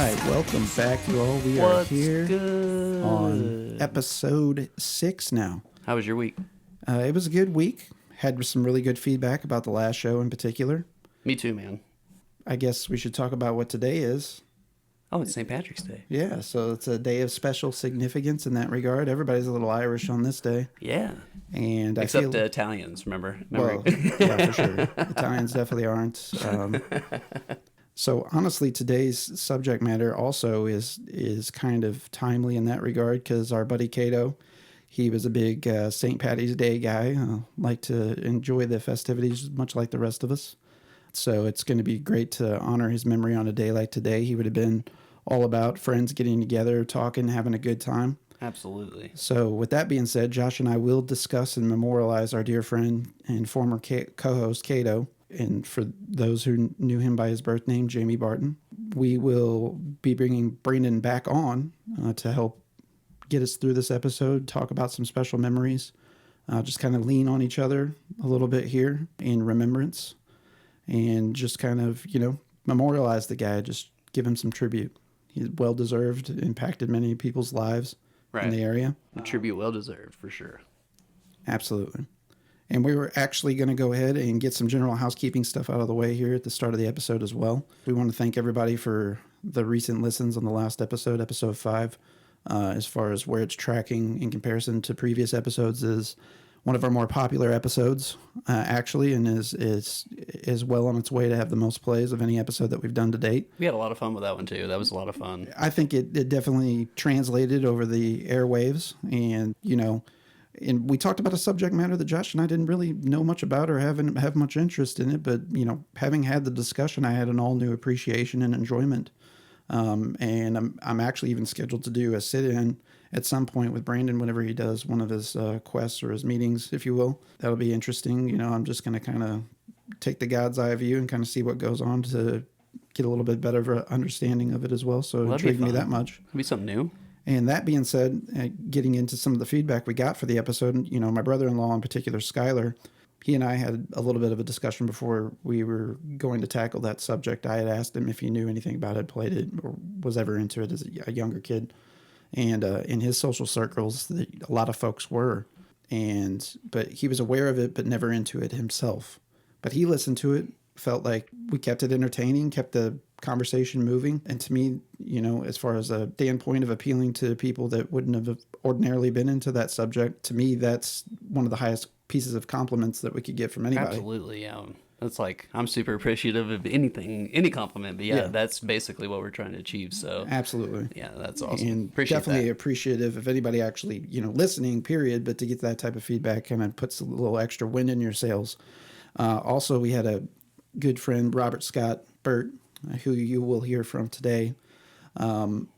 right, welcome back, you all. We are here good? on episode 6 now. How was your week? It was a good week. Had some really good feedback about the last show in particular. Me too, man. I guess we should talk about what today is. Oh, it's St. Patrick's Day. Yeah, so it's a day of special significance in that regard. Everybody's a little Irish on this day. Yeah. And Except the Italians, remember? Well, yeah, for sure. Italians definitely aren't. So honestly, today's subject matter also is kind of timely in that regard because our buddy Kato, he was a big St. Patty's Day guy, liked to enjoy the festivities much like the rest of us. So it's going to be great to honor his memory on a day like today. He would have been all about friends getting together, talking, having a good time. Absolutely. So with that being said, Josh and I will discuss and memorialize our dear friend and former co-host Kato. And for those who knew him by his birth name, Jamie Barton, we will be bringing Brandon back on to help get us through this episode, talk about some special memories, just kind of lean on each other a little bit here in remembrance, and just kind of, memorialize the guy, just give him some tribute. He's well-deserved, impacted many people's lives in the area. A tribute well-deserved, for sure. Absolutely. And we were actually going to go ahead and get some general housekeeping stuff out of the way here at the start of the episode as well. We want to thank everybody for the recent listens on the last episode, episode 5, as far as where it's tracking in comparison to previous episodes is one of our more popular episodes, actually, and is well on its way to have the most plays of any episode that we've done to date. We had a lot of fun with that one, too. That was a lot of fun. I think it definitely translated over the airwaves, and, and we talked about a subject matter that Josh and I didn't really know much about or have much interest in it, but, having had the discussion, I had an all-new appreciation and enjoyment. And I'm actually even scheduled to do a sit-in at some point with Brandon whenever he does one of his quests or his meetings, if you will. That'll be interesting. I'm just going to kind of take the God's eye view and kind of see what goes on to get a little bit better of an understanding of it as well. So it intrigued me that much. It'll be something new. And that being said, getting into some of the feedback we got for the episode, my brother-in-law in particular, Skylar, he and I had a little bit of a discussion before we were going to tackle that subject. I had asked him if he knew anything about it, played it, or was ever into it as a younger kid. And in his social circles, a lot of folks were. But he was aware of it, but never into it himself. But he listened to it, felt like we kept it entertaining, kept the conversation moving. And to me, as far as a standpoint of appealing to people that wouldn't have ordinarily been into that subject, to me, that's one of the highest pieces of compliments that we could get from anybody. Absolutely, yeah. That's like, I'm super appreciative of any compliment, but yeah, that's basically what we're trying to achieve. So absolutely. Yeah, that's awesome. And definitely appreciative of anybody actually, listening, period, but to get that type of feedback kind of puts a little extra wind in your sails. Also, we had a good friend, Robert Scott Burt, who you will hear from today.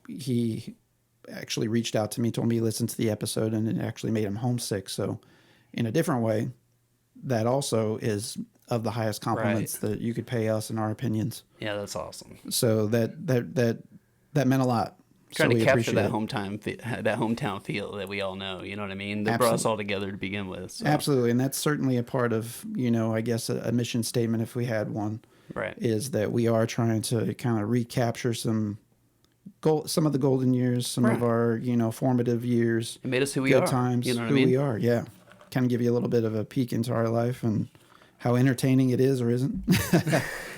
He actually reached out to me, told me he listened to the episode, and it actually made him homesick. So in a different way, that also is of the highest compliments that you could pay us in our opinions. Yeah, that's awesome. So that meant a lot. Trying to capture that hometown feel that we all know, you know what I mean? That brought us all together to begin with. So. Absolutely, and that's certainly a part of, I guess a mission statement if we had one. Right. Is that we are trying to kind of recapture some of the golden years, some of our, formative years. It made us who we are. Good times, you know what I mean? We are, yeah. Kind of give you a little bit of a peek into our life and how entertaining it is or isn't.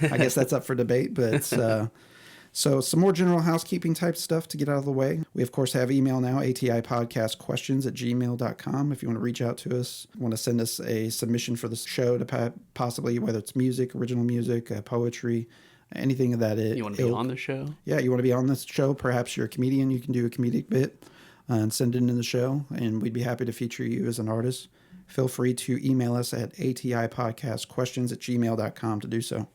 I guess that's up for debate, but so some more general housekeeping type stuff to get out of the way. We, of course, have email now, ATI Podcast questions @gmail.com. If you want to reach out to us, want to send us a submission for the show to possibly, whether it's music, original music, poetry, anything of that. You want to be on the show? Yeah, you want to be on this show. Perhaps you're a comedian. You can do a comedic bit and send it in the show, and we'd be happy to feature you as an artist. Feel free to email us at atipodcastquestions@gmail.com to do so.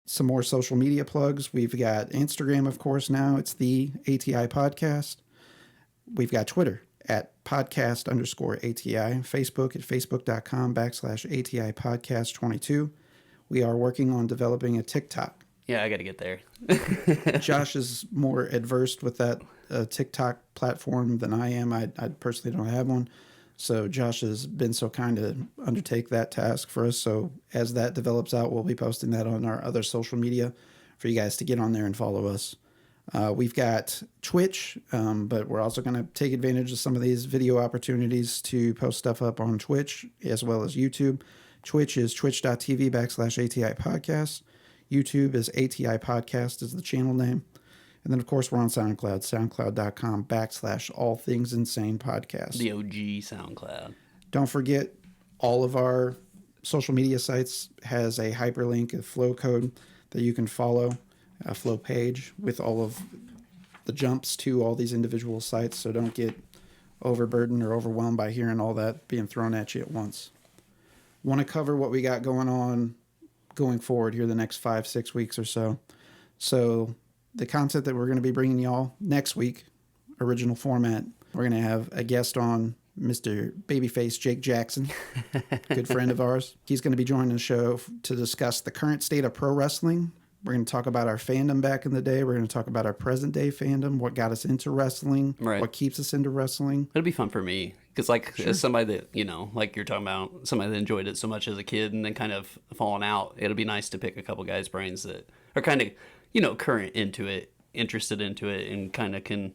Some more social media plugs. We've got Instagram, of course, now. It's the ATI Podcast. We've got Twitter at podcast_ATI. Facebook at facebook.com/ATI Podcast 22. We are working on developing a TikTok. Yeah, I got to get there. Josh is more adversed with that TikTok platform than I am. I personally don't have one. So Josh has been so kind to undertake that task for us. So as that develops out, we'll be posting that on our other social media for you guys to get on there and follow us. We've got Twitch, but we're also going to take advantage of some of these video opportunities to post stuff up on Twitch as well as YouTube. Twitch is twitch.tv/ATI Podcast. YouTube is ATI Podcast is the channel name. And then, of course, we're on SoundCloud, soundcloud.com/all things insane podcast. The OG SoundCloud. Don't forget, all of our social media sites has a hyperlink, a flow code that you can follow, a flow page with all of the jumps to all these individual sites. So don't get overburdened or overwhelmed by hearing all that being thrown at you at once. Want to cover what we got going on going forward here the next 5-6 weeks or so. So the content that we're going to be bringing y'all next week, original format, we're going to have a guest on, Mr. Babyface Jake Jackson, good friend of ours. He's going to be joining the show to discuss the current state of pro wrestling. We're going to talk about our fandom back in the day. We're going to talk about our present day fandom, what got us into wrestling, what keeps us into wrestling. It'll be fun for me because, like, as somebody that, you know, like you're talking about, somebody that enjoyed it so much as a kid and then kind of falling out, it'll be nice to pick a couple guys' brains that are kind of, you know, current into it, interested into it, and kind of can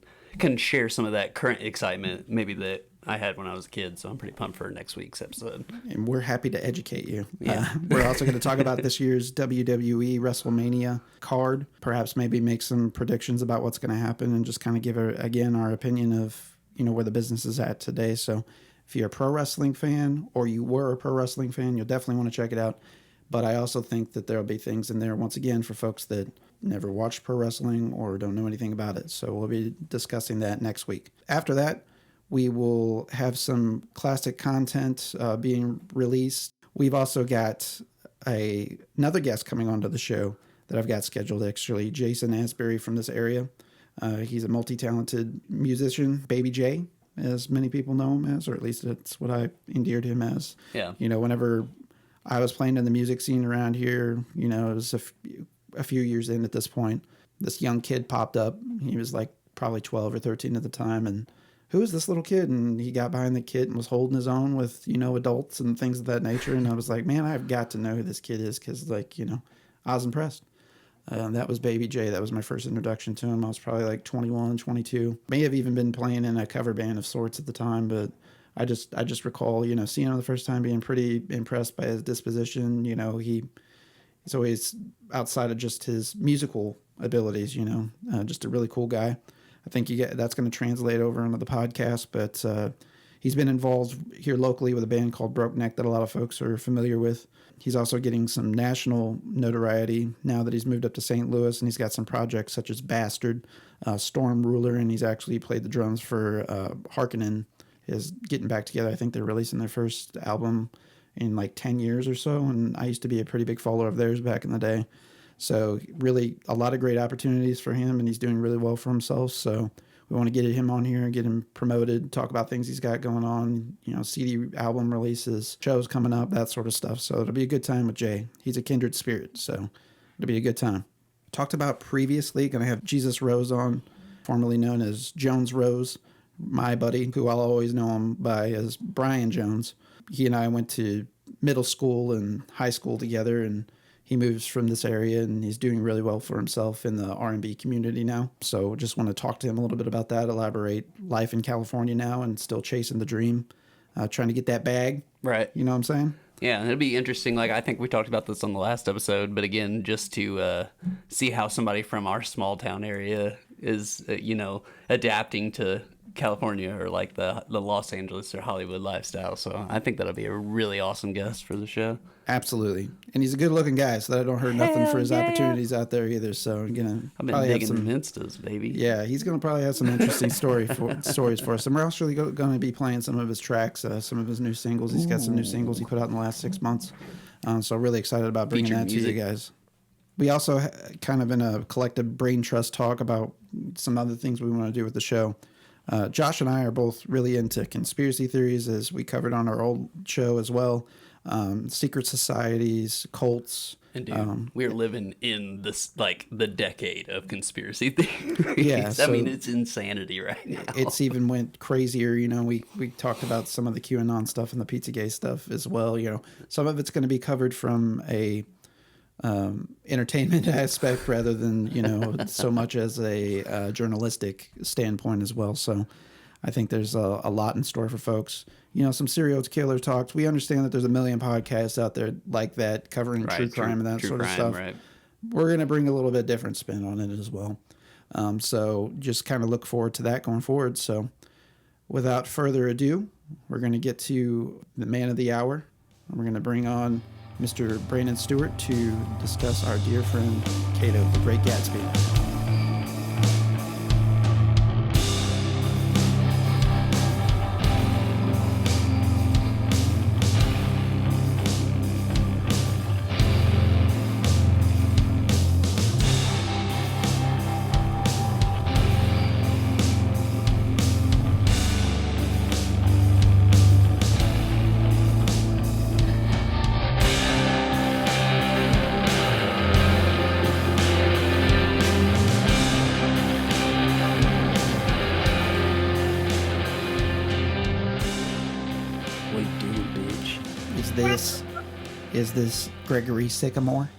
share some of that current excitement maybe that I had when I was a kid. So I'm pretty pumped for next week's episode. And we're happy to educate you. Yeah. We're also going to talk about this year's WWE WrestleMania card, perhaps maybe make some predictions about what's going to happen and just kind of give, again, our opinion of, you know, where the business is at today. So if you're a pro wrestling fan or you were a pro wrestling fan, you'll definitely want to check it out. But I also think that there'll be things in there, once again, for folks that never watched pro wrestling or don't know anything about it. So we'll be discussing that next week. After that, we will have some classic content being released. We've also got another guest coming onto the show that I've got scheduled, actually, Jason Asbury from this area. He's a multi-talented musician, Baby J, as many people know him as, or at least that's what I endeared him as. Yeah. You know, whenever I was playing in the music scene around here, you know, it was a few years in at this point, this young kid popped up. He was like probably 12 or 13 at the time, and who is this little kid? And he got behind the kid and was holding his own with, you know, adults and things of that nature. And I was like, man, I've got to know who this kid is because, like, you know, I was impressed. That was Baby J. That was my first introduction to him. I was probably like 21, 22. May have even been playing in a cover band of sorts at the time, but I just recall, you know, seeing him the first time, being pretty impressed by his disposition. You know, he's always, outside of just his musical abilities, you know, just a really cool guy. I think that's going to translate over into the podcast, but he's been involved here locally with a band called Broke Neck that a lot of folks are familiar with. He's also getting some national notoriety now that he's moved up to St. Louis, and he's got some projects such as Bastard, Storm Ruler, and he's actually played the drums for Harkonnen is getting back together. I think they're releasing their first album in like 10 years or so, and I used to be a pretty big follower of theirs back in the day. So really a lot of great opportunities for him, and he's doing really well for himself. So we want to get him on here and get him promoted, talk about things he's got going on, you know, CD album releases, shows coming up, that sort of stuff. So it'll be a good time with Jay. He's a kindred spirit, so it'll be a good time. Talked about previously, going to have Jesus Rose on, formerly known as Jones Rose, my buddy, who I'll always know him by as Brian Jones. He and I went to middle school and high school together, and he moves from this area, and he's doing really well for himself in the R&B community now. So just want to talk to him a little bit about that, elaborate life in California now and still chasing the dream, trying to get that bag. Right. You know what I'm saying? Yeah, it'll be interesting. Like, I think we talked about this on the last episode, but again, just to see how somebody from our small town area is, you know, adapting to California or like the Los Angeles or Hollywood lifestyle. So I think that'll be a really awesome guest for the show. Absolutely. And he's a good looking guy, so that I don't hurt nothing for his opportunities out there either. So I'm gonna I've been digging some Instas, baby. Yeah, he's gonna probably have some interesting stories for us. And we're also going to be playing some of his tracks, some of his new singles. He's got some new singles he put out in the last 6 months. So really excited about bringing Featured that music. to you guys. We also kind of in a collective brain trust talk about some other things we want to do with the show. Josh and I are both really into conspiracy theories, as we covered on our old show as well. Secret societies, cults. And dude, we're living in this, like, the decade of conspiracy theories. Yeah, I mean, it's insanity right now. It's even went crazier. You know, we talked about some of the QAnon stuff and the Pizzagate stuff as well. You know, some of it's going to be covered from a entertainment aspect rather than, you know, so much as a journalistic standpoint as well. So I think there's a lot in store for folks. You know, some serial killer talks. We understand that there's a million podcasts out there like that covering true crime and that sort of stuff. Right. We're going to bring a little bit different spin on it as well. So just kind of look forward to that going forward. So without further ado, we're going to get to the man of the hour. We're going to bring on Mr. Brandon Stuart to discuss our dear friend Kato, the Great Gatsby. Is this Gregory Sycamore?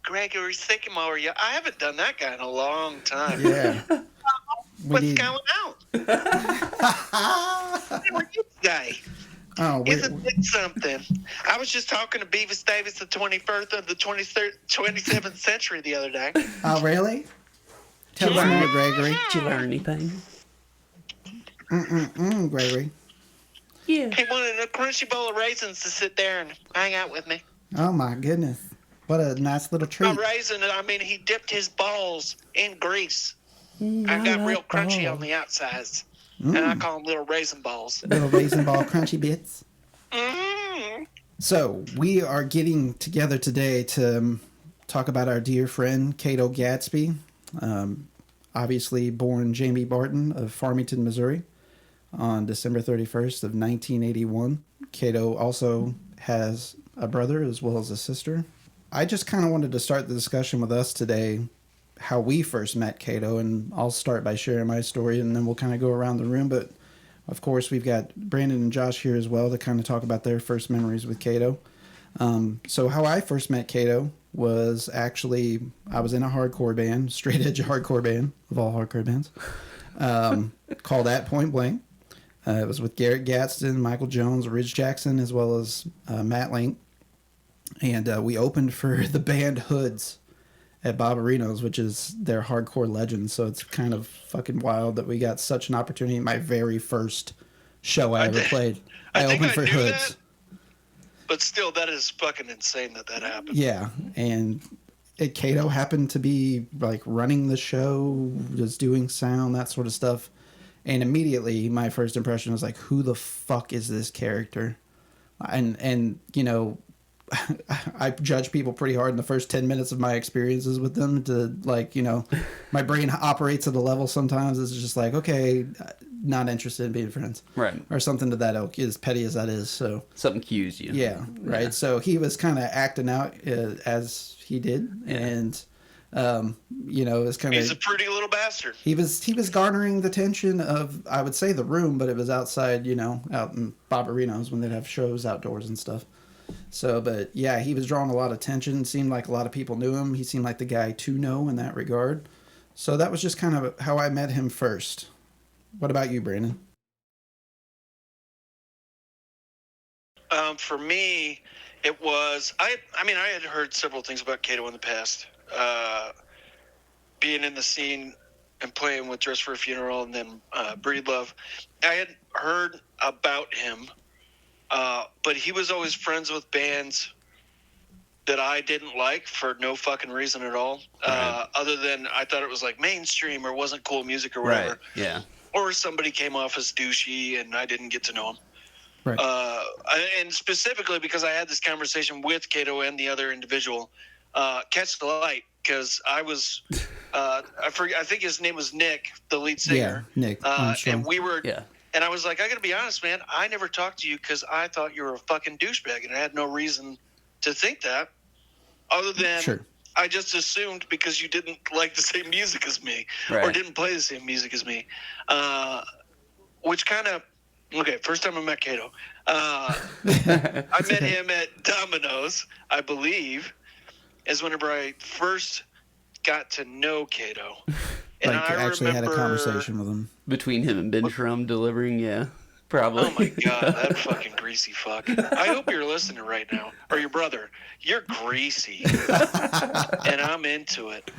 Gregory Sycamore, yeah. I haven't done that guy in a long time. Yeah. What's going on? Who are you today? Oh, Isn't it something? I was just talking to Beavis Davis, the 21st of the 27th century the other day. Oh, really? Tell us more, Gregory. Did you learn anything? Gregory. Yeah. He wanted a crunchy bowl of raisins to sit there and hang out with me. Oh, my goodness. What a nice little treat. A raisin, I mean, he dipped his balls in grease. I got real crunchy on the outsides. And I call them little raisin balls. Little raisin ball crunchy bits. Mm-hmm. So, we are getting together today to talk about our dear friend, Kato Gatsby. Obviously born Jamie Barton of Farmington, Missouri, on December 31st of 1981. Kato also has a brother as well as a sister. I just kind of wanted to start the discussion with us today, how we first met Kato, and I'll start by sharing my story, and then we'll kind of go around the room. But, of course, we've got Brandon and Josh here as well to kind of talk about their first memories with Kato. So how I first met Kato was actually, I was in a hardcore band, straight edge hardcore band, of all hardcore bands, called At Point Blank. It was with Garrett Gadsden, Michael Jones, Ridge Jackson, as well as Matt Link. And we opened for the band Hoods at Barbarino's, which is their hardcore legend. So it's kind of fucking wild that we got such an opportunity. My very first show I ever played. I opened for Hoods. That, but still, that is fucking insane that happened. Yeah, and Kato happened to be like running the show, just doing sound, that sort of stuff. And immediately my first impression was like, who the fuck is this character? And you know, I judge people pretty hard in the first 10 minutes of my experiences with them to, like, you know, my brain operates at a level sometimes it's just like, okay, not interested in being friends. Right. Or something to that ilk, as petty as that is. So something cues you. Yeah. Right. Yeah. So he was kind of acting out as he did. Yeah. And, you know, it was kind of... He's a pretty little bastard. He was garnering the attention of, I would say, the room, but it was outside, you know, out in Barbarino's when they'd have shows outdoors and stuff. So, but yeah, he was drawing a lot of attention. Seemed like a lot of people knew him. He seemed like the guy to know in that regard. So that was just kind of how I met him first. What about you, Brandon? For me, it was, I mean, I had heard several things about Kato in the past. Being in the scene and playing with Dress for a Funeral and then Breed Love. I had heard about him. But he was always friends with bands that I didn't like for no fucking reason at all. Right. Other than I thought it was like mainstream or wasn't cool music or whatever. Right. Yeah. Or somebody came off as douchey and I didn't get to know him. Right. And specifically because I had this conversation with Kato and the other individual, Catch the Light, because I was, I think his name was Nick, the lead singer. Yeah, Nick. And we were... Yeah. And I was like, I got to be honest, man, I never talked to you because I thought you were a fucking douchebag, and I had no reason to think that other than I just assumed because you didn't like the same music as me or didn't play the same music as me, which kind of Okay, first time I met Kato. I met him at Domino's, I believe, is whenever I first got to know Kato. And like, I actually had a conversation with him. Between him and Ben Shrum delivering, yeah. Probably. Oh my God, that fucking greasy fuck. I hope you're listening right now. Or your brother. You're greasy. And I'm into it.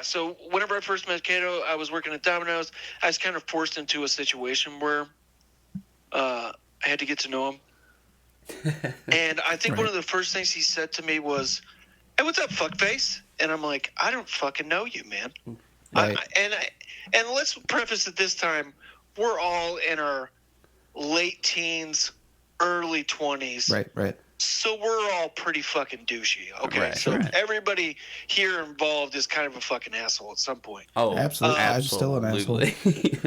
So whenever I first met Kato, I was working at Domino's. I was kind of forced into a situation where I had to get to know him. And I think one of the first things he said to me was, "Hey, what's up, fuckface?" And I'm like, "I don't fucking know you, man." Right. And let's preface it this time. We're all in our late teens, early 20s. Right. So we're all pretty fucking douchey. Okay. Everybody here involved is kind of a fucking asshole at some point. Oh, absolutely. I'm still an asshole. I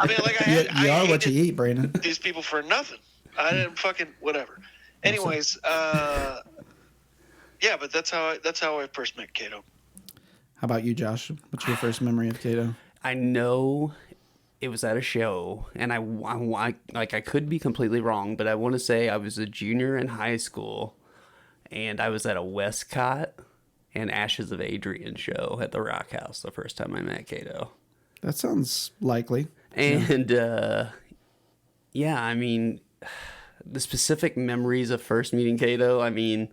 mean, like you are what you eat, Brandon. These people for nothing. I didn't fucking whatever. Anyways, yeah, but that's how I first met Kato. How about you, Josh? What's your first memory of Kato? I know it was at a show, and I could be completely wrong, but I want to say I was a junior in high school, and I was at a Westcott and Ashes of Adrian show at the Rock House the first time I met Kato. That sounds likely. And yeah, I mean, the specific memories of first meeting Kato, I mean,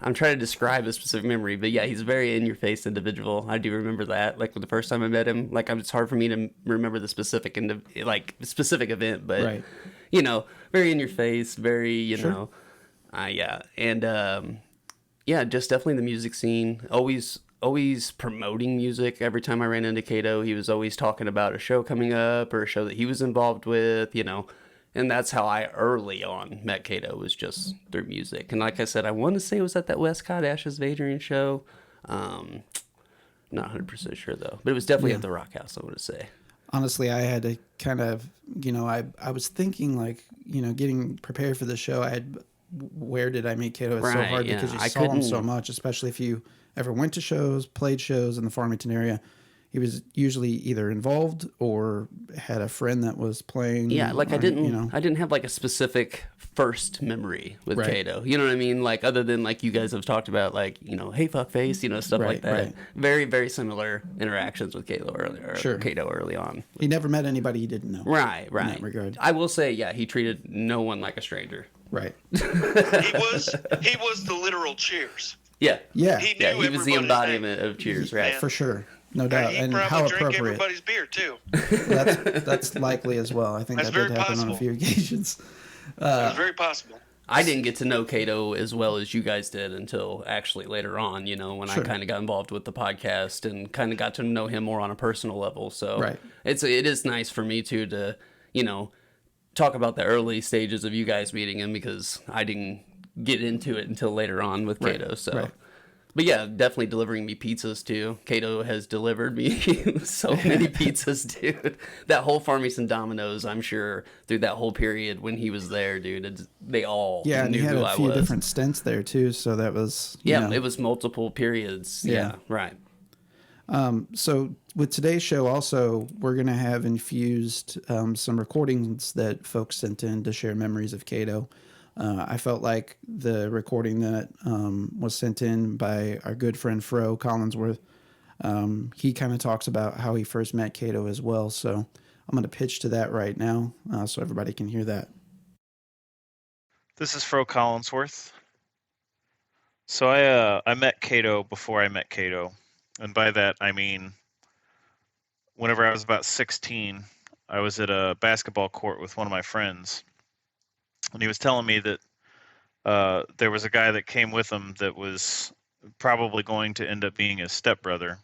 I'm trying to describe a specific memory, but yeah, he's a very in-your-face individual. I do remember that. Like, the first time I met him, like, it's hard for me to remember the specific event, but, right. You know, very in-your-face, very, you sure. know, yeah. And, yeah, just definitely the music scene. Always promoting music. Every time I ran into Kato, he was always talking about a show coming up or a show that he was involved with, you know. And that's how I early on met Kato, was just through music. And like I said, I want to say it was at that Westcott Ashes of Adrian show. Not 100% sure, though. But it was definitely at the Rock House, I want to say. Honestly, I had to kind of, you know, I was thinking, like, you know, getting prepared for the show, where did I meet Kato? It's so hard because you saw him so much, especially if you ever went to shows, played shows in the Farmington area. He was usually either involved or had a friend that was playing. Yeah, like, or, I didn't, you know. I didn't have like a specific first memory with Kato. You know what I mean? Like, other than like you guys have talked about, like, you know, hey fuckface, you know, stuff like that. Right. Very, very similar interactions with Kato early on. He never met anybody he didn't know. Right. In that regard. I will say, yeah, he treated no one like a stranger. Right. He was the literal Cheers. Yeah. He was the embodiment of Cheers, right? For sure. No doubt. And how appropriate. Everybody's beer, too. That's likely as well. I think that did happen on a few occasions. It's very possible. I didn't get to know Kato as well as you guys did until actually later on, you know, when I kind of got involved with the podcast and kind of got to know him more on a personal level. So it is nice for me, too, to, you know, talk about the early stages of you guys meeting him, because I didn't get into it until later on with Kato. So. But yeah, definitely delivering me pizzas too. Kato has delivered me so many pizzas, dude. That whole Farmington Domino's, I'm sure, through that whole period when he was there, dude, they all knew who I was. Yeah, and he had a few different stints there too, so that was... it was multiple periods. Yeah, right. So with today's show also, we're going to have infused some recordings that folks sent in to share memories of Kato. I felt like the recording that was sent in by our good friend Fro Collinsworth, he kind of talks about how he first met Kato as well. So I'm going to pitch to that right now so everybody can hear that. This is Fro Collinsworth. So I met Kato before I met Kato. And by that, I mean, whenever I was about 16, I was at a basketball court with one of my friends. And he was telling me that there was a guy that came with him that was probably going to end up being his stepbrother.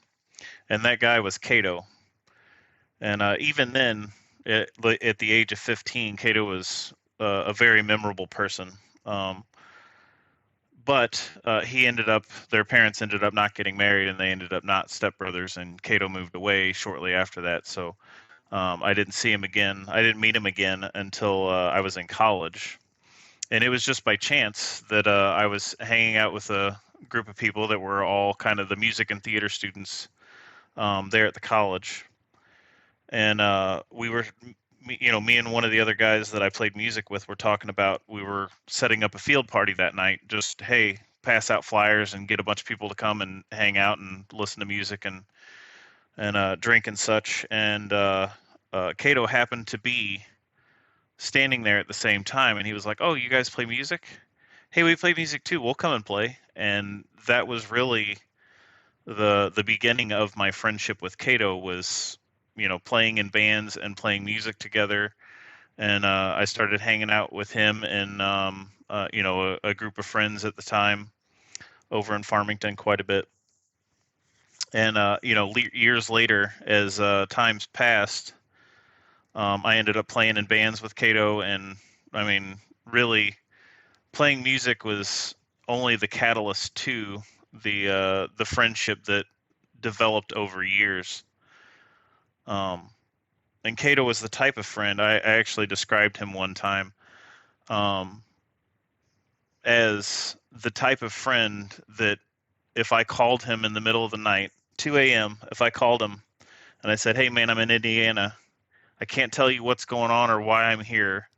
And that guy was Kato. And even then, at the age of 15, Kato was a very memorable person. But their parents ended up not getting married, and they ended up not stepbrothers, and Kato moved away shortly after that. So I didn't see him again. I didn't meet him again until I was in college. And it was just by chance that I was hanging out with a group of people that were all kind of the music and theater students there at the college. and we were, me and one of the other guys that I played music with were talking about, we were setting up a field party that night. Just, hey, pass out flyers and get a bunch of people to come and hang out and listen to music and drink and such. And Kato happened to be standing there at the same time, and he was like, "Oh, you guys play music? Hey, we play music too. We'll come and play." And that was really the beginning of my friendship with Kato, was, playing in bands and playing music together. And I started hanging out with him and a group of friends at the time over in Farmington quite a bit. And years later, as times passed, I ended up playing in bands with Kato, and I mean, really, playing music was only the catalyst to the friendship that developed over years. And Kato was the type of friend, I actually described him one time as the type of friend that if I called him in the middle of the night, 2 a.m., if I called him and I said, "Hey man, I'm in Indiana. I can't tell you what's going on or why I'm here,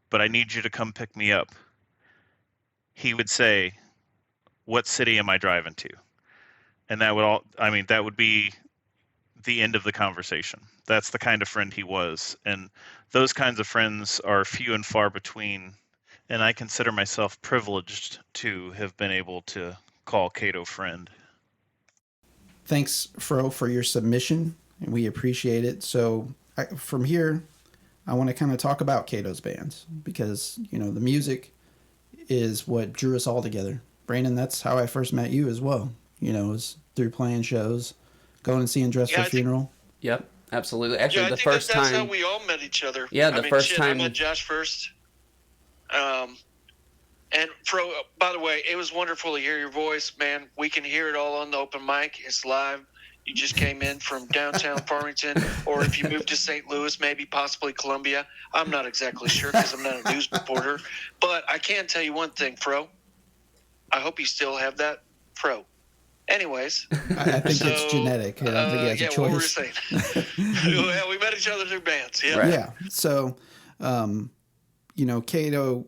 but I need you to come pick me up," he would say, "What city am I driving to?" And that would be the end of the conversation. That's the kind of friend he was. And those kinds of friends are few and far between. And I consider myself privileged to have been able to call Kato friend. Thanks, Fro, for your submission, and we appreciate it. So from here, I want to kind of talk about Kato's bands, because, the music is what drew us all together. Brandon, that's how I first met you as well. Was through playing shows, going and seeing Dress for Funeral. Yep, absolutely. Actually, I the think first that's time... how we all met each other. Yeah, first time... I met Josh first. And Fro, by the way, it was wonderful to hear your voice, man. We can hear it all on the open mic. It's live. You just came in from downtown Farmington, or if you moved to St. Louis, maybe possibly Columbia. I'm not exactly sure because I'm not a news reporter. But I can tell you one thing, Fro. I hope you still have that, Fro. Anyways. I think it's genetic. I don't think he has a choice. What were we saying? Well, we met each other through bands. Yeah. Right. Yeah. So, Kato,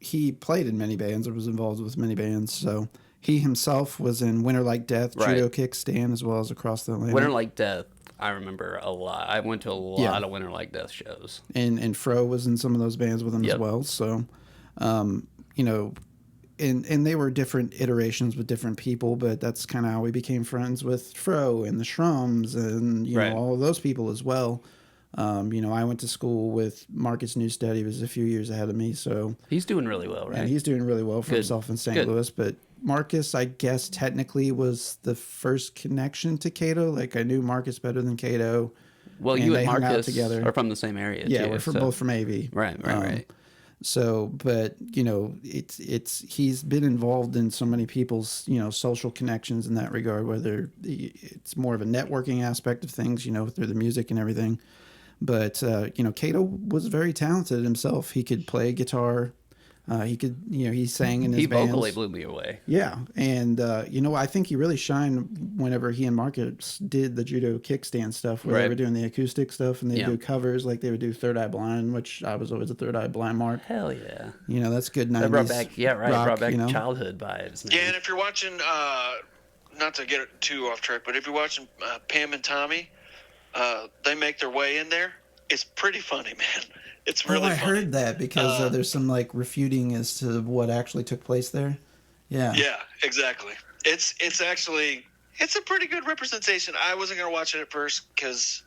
he played in many bands or was involved with many bands. So he himself was in Winter Like Death, Judo Kickstand, as well as Across the Atlantic. Winter Like Death, I remember a lot. I went to a lot of Winter Like Death shows. And Fro was in some of those bands with him as well. So, and they were different iterations with different people, but that's kind of how we became friends with Fro and the Shrums and, all of those people as well. I went to school with Marcus Newstead. He was a few years ahead of me, so he's doing really well, right? And he's doing really well for himself in St. Louis. But Marcus, I guess, technically was the first connection to Kato. Like, I knew Marcus better than Kato. Well, you and Marcus are from the same area. Yeah, too, we're both from AV. Right. So, but he's been involved in so many people's social connections in that regard. Whether it's more of a networking aspect of things, through the music and everything. But, Kato was very talented himself. He could play guitar. He sang in his bands. He vocally blew me away. Yeah. And, I think he really shined whenever he and Marcus did the judo kickstand stuff, where they were doing the acoustic stuff and they do covers, like they would do Third Eye Blind, which I was always a Third Eye Blind mark. Hell yeah. That's good 90s that brought back, rock, brought back childhood vibes. Man. Yeah, and if you're watching, not to get too off track, but if you're watching Pam and Tommy, they make their way in there. It's pretty funny, man. It's really funny. I heard that because there's some refuting as to what actually took place there. Yeah. Yeah, exactly. It's a pretty good representation. I wasn't going to watch it at first because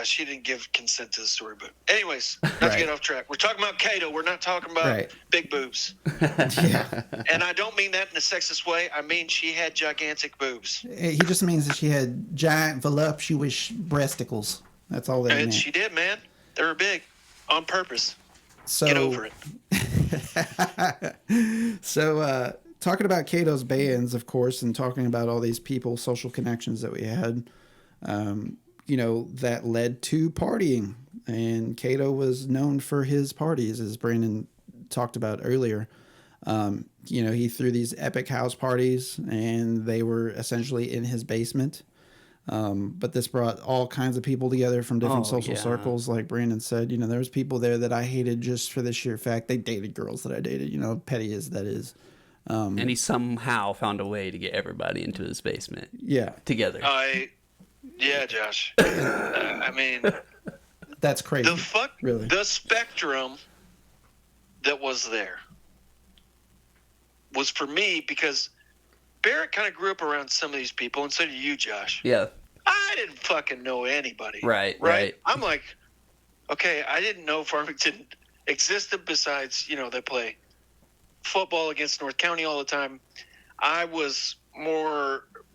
she didn't give consent to the story. But anyways, not to get off track. We're talking about Kato. We're not talking about big boobs. Yeah. And I don't mean that in a sexist way. I mean she had gigantic boobs. He just means that she had giant voluptuous breasticles. That's all that meant. And she did, man. They were big. On purpose. So, get over it. So, talking about Kato's bands, of course, and talking about all these people, social connections that we had, that led to partying. And Kato was known for his parties, as Brandon talked about earlier. He threw these epic house parties, and they were essentially in his basement. But this brought all kinds of people together from different social circles. Like Brandon said, you know, there was people there that I hated just for the sheer fact they dated girls that I dated, you know, petty as that is. And he somehow found a way to get everybody into his basement. Yeah. Together. Yeah, Josh. I mean, that's crazy. Really. The spectrum that was there was for me because Barrett kind of grew up around some of these people, and so did you, Josh. Yeah. I didn't fucking know anybody. Right. I'm like, okay, I didn't know Farmington existed besides, you know, they play football against North County all the time.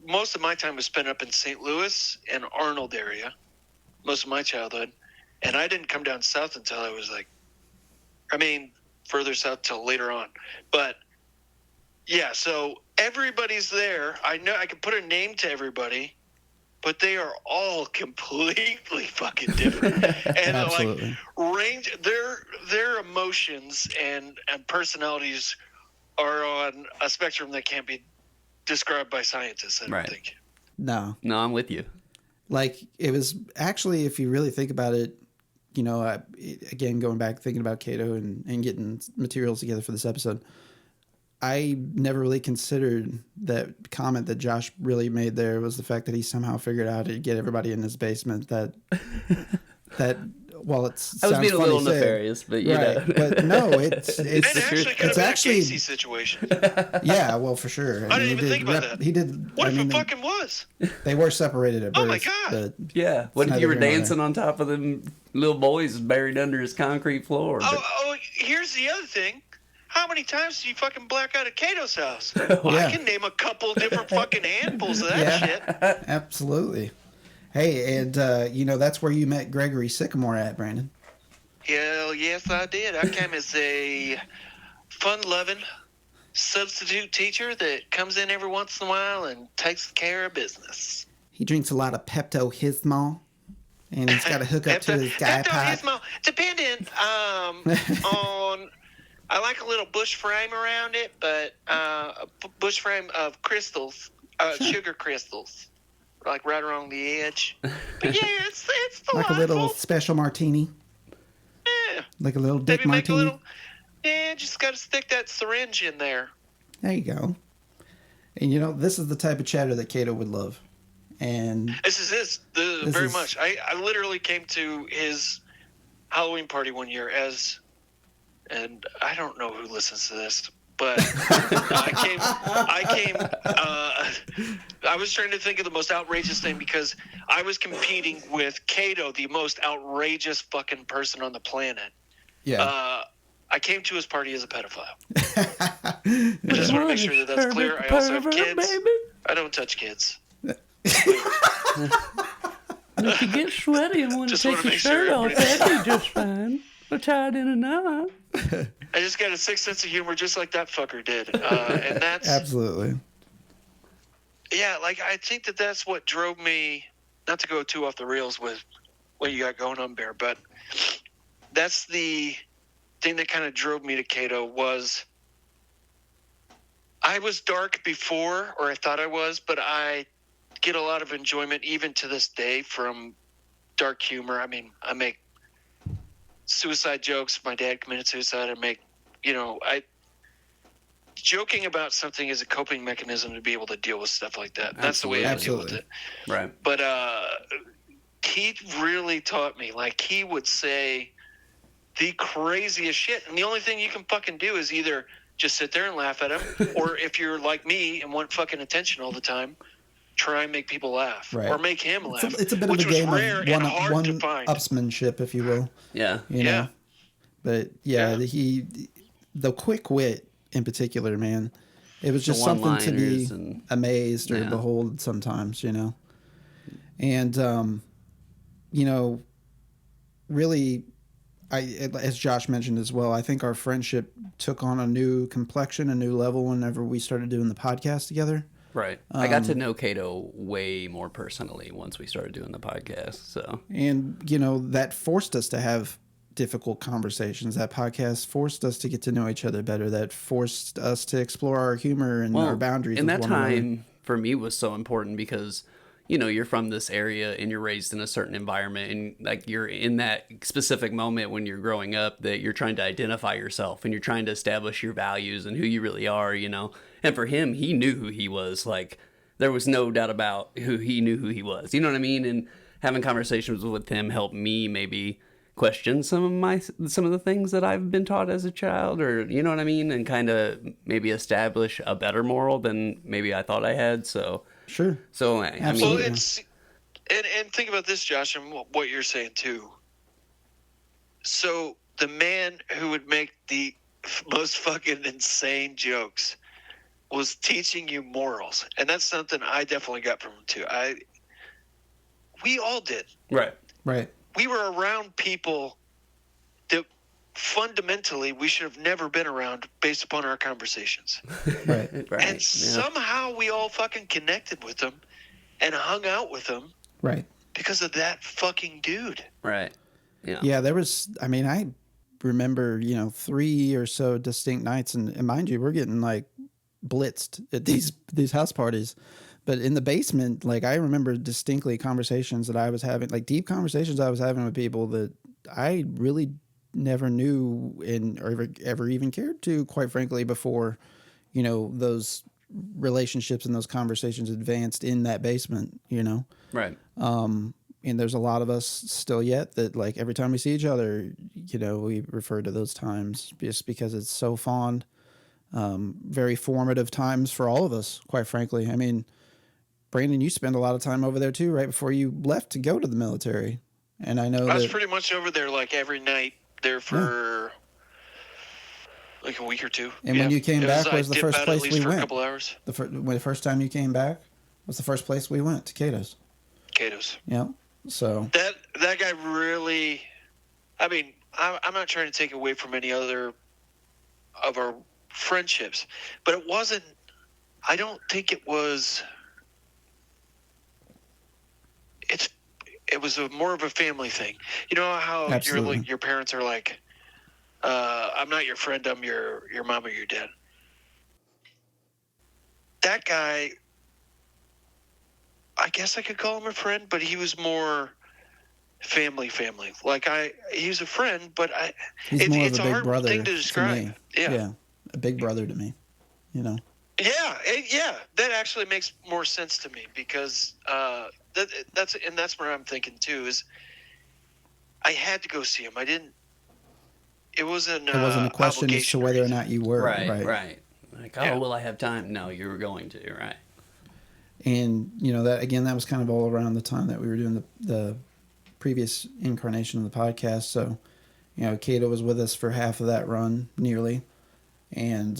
Most of my time was spent up in St. Louis and Arnold area, most of my childhood. And I didn't come down south until I was further south till later on. But yeah, so everybody's there. I know I can put a name to everybody, but they are all completely fucking different. And Absolutely. Like their emotions and personalities are on a spectrum that can't be described by scientists, I don't think. No, I'm with you. Like, it was actually, if you really think about it, you know, again, going back, thinking about Kato and getting materials together for this episode, I never really considered that comment that Josh really made there was the fact that he somehow figured out how to get everybody in his basement that while it's I was being a little nefarious, but you know. But no, it's actually a Casey situation. Yeah, well, for sure. I didn't even think about that. He did. What if it fucking was? They were separated at birth. Oh my god! Yeah. What if you were dancing on top of them little boys buried under his concrete floor? Here's the other thing. How many times do you fucking black out at Kato's house? I can name a couple different fucking handfuls of that shit. Absolutely. Hey, and you know, that's where you met Gregory Sycamore at, Brandon. Hell yes, I did. I came as a fun-loving substitute teacher that comes in every once in a while and takes care of business. He drinks a lot of Pepto-Bismol, and he's got to hook up to his guy pot. Pepto-Bismol, depending on... I like a little bush frame around it, but a bush frame of crystals, sugar crystals, like right along the edge. But yeah, it's delightful. Like a little special martini. Yeah. Like a little dick martini. Just got to stick that syringe in there. There you go. And you know, this is the type of chatter that Kato would love. And this very much. I literally came to his Halloween party one year and I don't know who listens to this, but I was trying to think of the most outrageous thing because I was competing with Kato, the most outrageous fucking person on the planet. Yeah. I came to his party as a pedophile. I just want to make sure that that's clear. I also have kids. Baby. I don't touch kids. If you get sweaty and want to take your shirt off, that'd be just fine. We'll tie it in a knot. I just got a sick sense of humor just like that fucker did. And that's... Absolutely. Yeah, like, I think that's what drove me, not to go too off the rails with what you got going on, Bear, but that's the thing that kind of drove me to Kato was I was dark before, or I thought I was, but I get a lot of enjoyment even to this day from dark humor. I mean, I make suicide jokes. My dad committed suicide. I make, joking about something is a coping mechanism to be able to deal with stuff like that. That's the way I deal with it. Right. But he really taught me. Like, he would say the craziest shit, and the only thing you can fucking do is either just sit there and laugh at him, or if you're like me and want fucking attention all the time, try and make people laugh, right, or make him laugh. It's a bit of a game rare of and hard to find. Upsmanship, if you will. Yeah. You know? But the quick wit in particular, man, it was just something to be amazed or behold sometimes, and really, as Josh mentioned as well, I think our friendship took on a new complexion, a new level whenever we started doing the podcast together. Right. I got to know Kato way more personally once we started doing the podcast. So, and that forced us to have difficult conversations. That podcast forced us to get to know each other better. That forced us to explore our humor and our boundaries. And that time for me was so important because, you're from this area and you're raised in a certain environment, and like you're in that specific moment when you're growing up that you're trying to identify yourself and you're trying to establish your values and who you really are, And for him, he knew who he was. Like, there was no doubt about who he knew who he was. You know what I mean? And having conversations with him helped me maybe question some of the things that I've been taught as a child, or you know what I mean, and kind of maybe establish a better moral than maybe I thought I had. So Sure. So I mean, well, it's and think about this, Josh, and what you're saying too. So the man who would make the most fucking insane jokes was teaching you morals, and that's something I definitely got from him too. We all did. right. We were around people that fundamentally we should have never been around based upon our conversations. Right. And somehow we all fucking connected with them and hung out with them. Right. Because of that fucking dude. Right. Yeah. Yeah, there was, I mean, I remember, 3 or so distinct nights, and mind you, we're getting like blitzed at these house parties. But in the basement, like I remember distinctly conversations that I was having, like deep conversations I was having with people that I really never knew or ever even cared to, quite frankly, before, those relationships and those conversations advanced in that basement, Right. And there's a lot of us still yet that like every time we see each other, we refer to those times just because it's so fond, very formative times for all of us, quite frankly. I mean, Brandon, you spend a lot of time over there too, right before you left to go to the military. And I know I was pretty much over there like every night there for like a week or two. And when you came back, was the first place we went? For a couple hours. The first time you came back was the first place we went, to Kato's. Yeah. So that guy really, I mean, I'm not trying to take away from any other of our friendships, but it wasn't. I don't think it was. It was more of a family thing. You know how your parents are like, I'm not your friend, I'm your mom or your dad. That guy, I guess I could call him a friend, but he was more family. Like he's a friend, but he's more of a big brother thing to describe. To me. Yeah, a big brother to me. Yeah, that actually makes more sense to me because that's where I'm thinking too. Is I had to go see him. I didn't. It wasn't a question as to whether or not you were. Right. Like, will I have time? No, you were going to. Right. And that was kind of all around the time that we were doing the previous incarnation of the podcast. So, Kato was with us for half of that run, nearly, and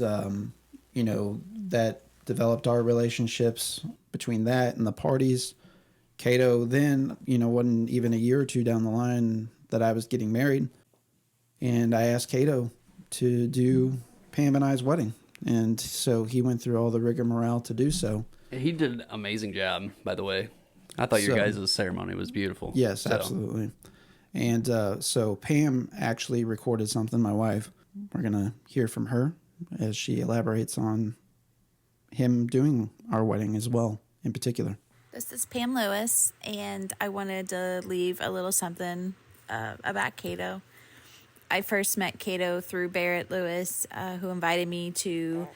that developed our relationships between that and the parties. Kato then, wasn't even a year or two down the line that I was getting married. And I asked Kato to do Pam and I's wedding. And so he went through all the rigmarole to do so. He did an amazing job, by the way. I thought your guys' ceremony was beautiful. Yes, absolutely. And so Pam actually recorded something, my wife. We're going to hear from her as she elaborates on him doing our wedding as well, in particular. This is Pam Lewis, and I wanted to leave a little something about Kato. I first met Kato through Barrett Lewis, who invited me to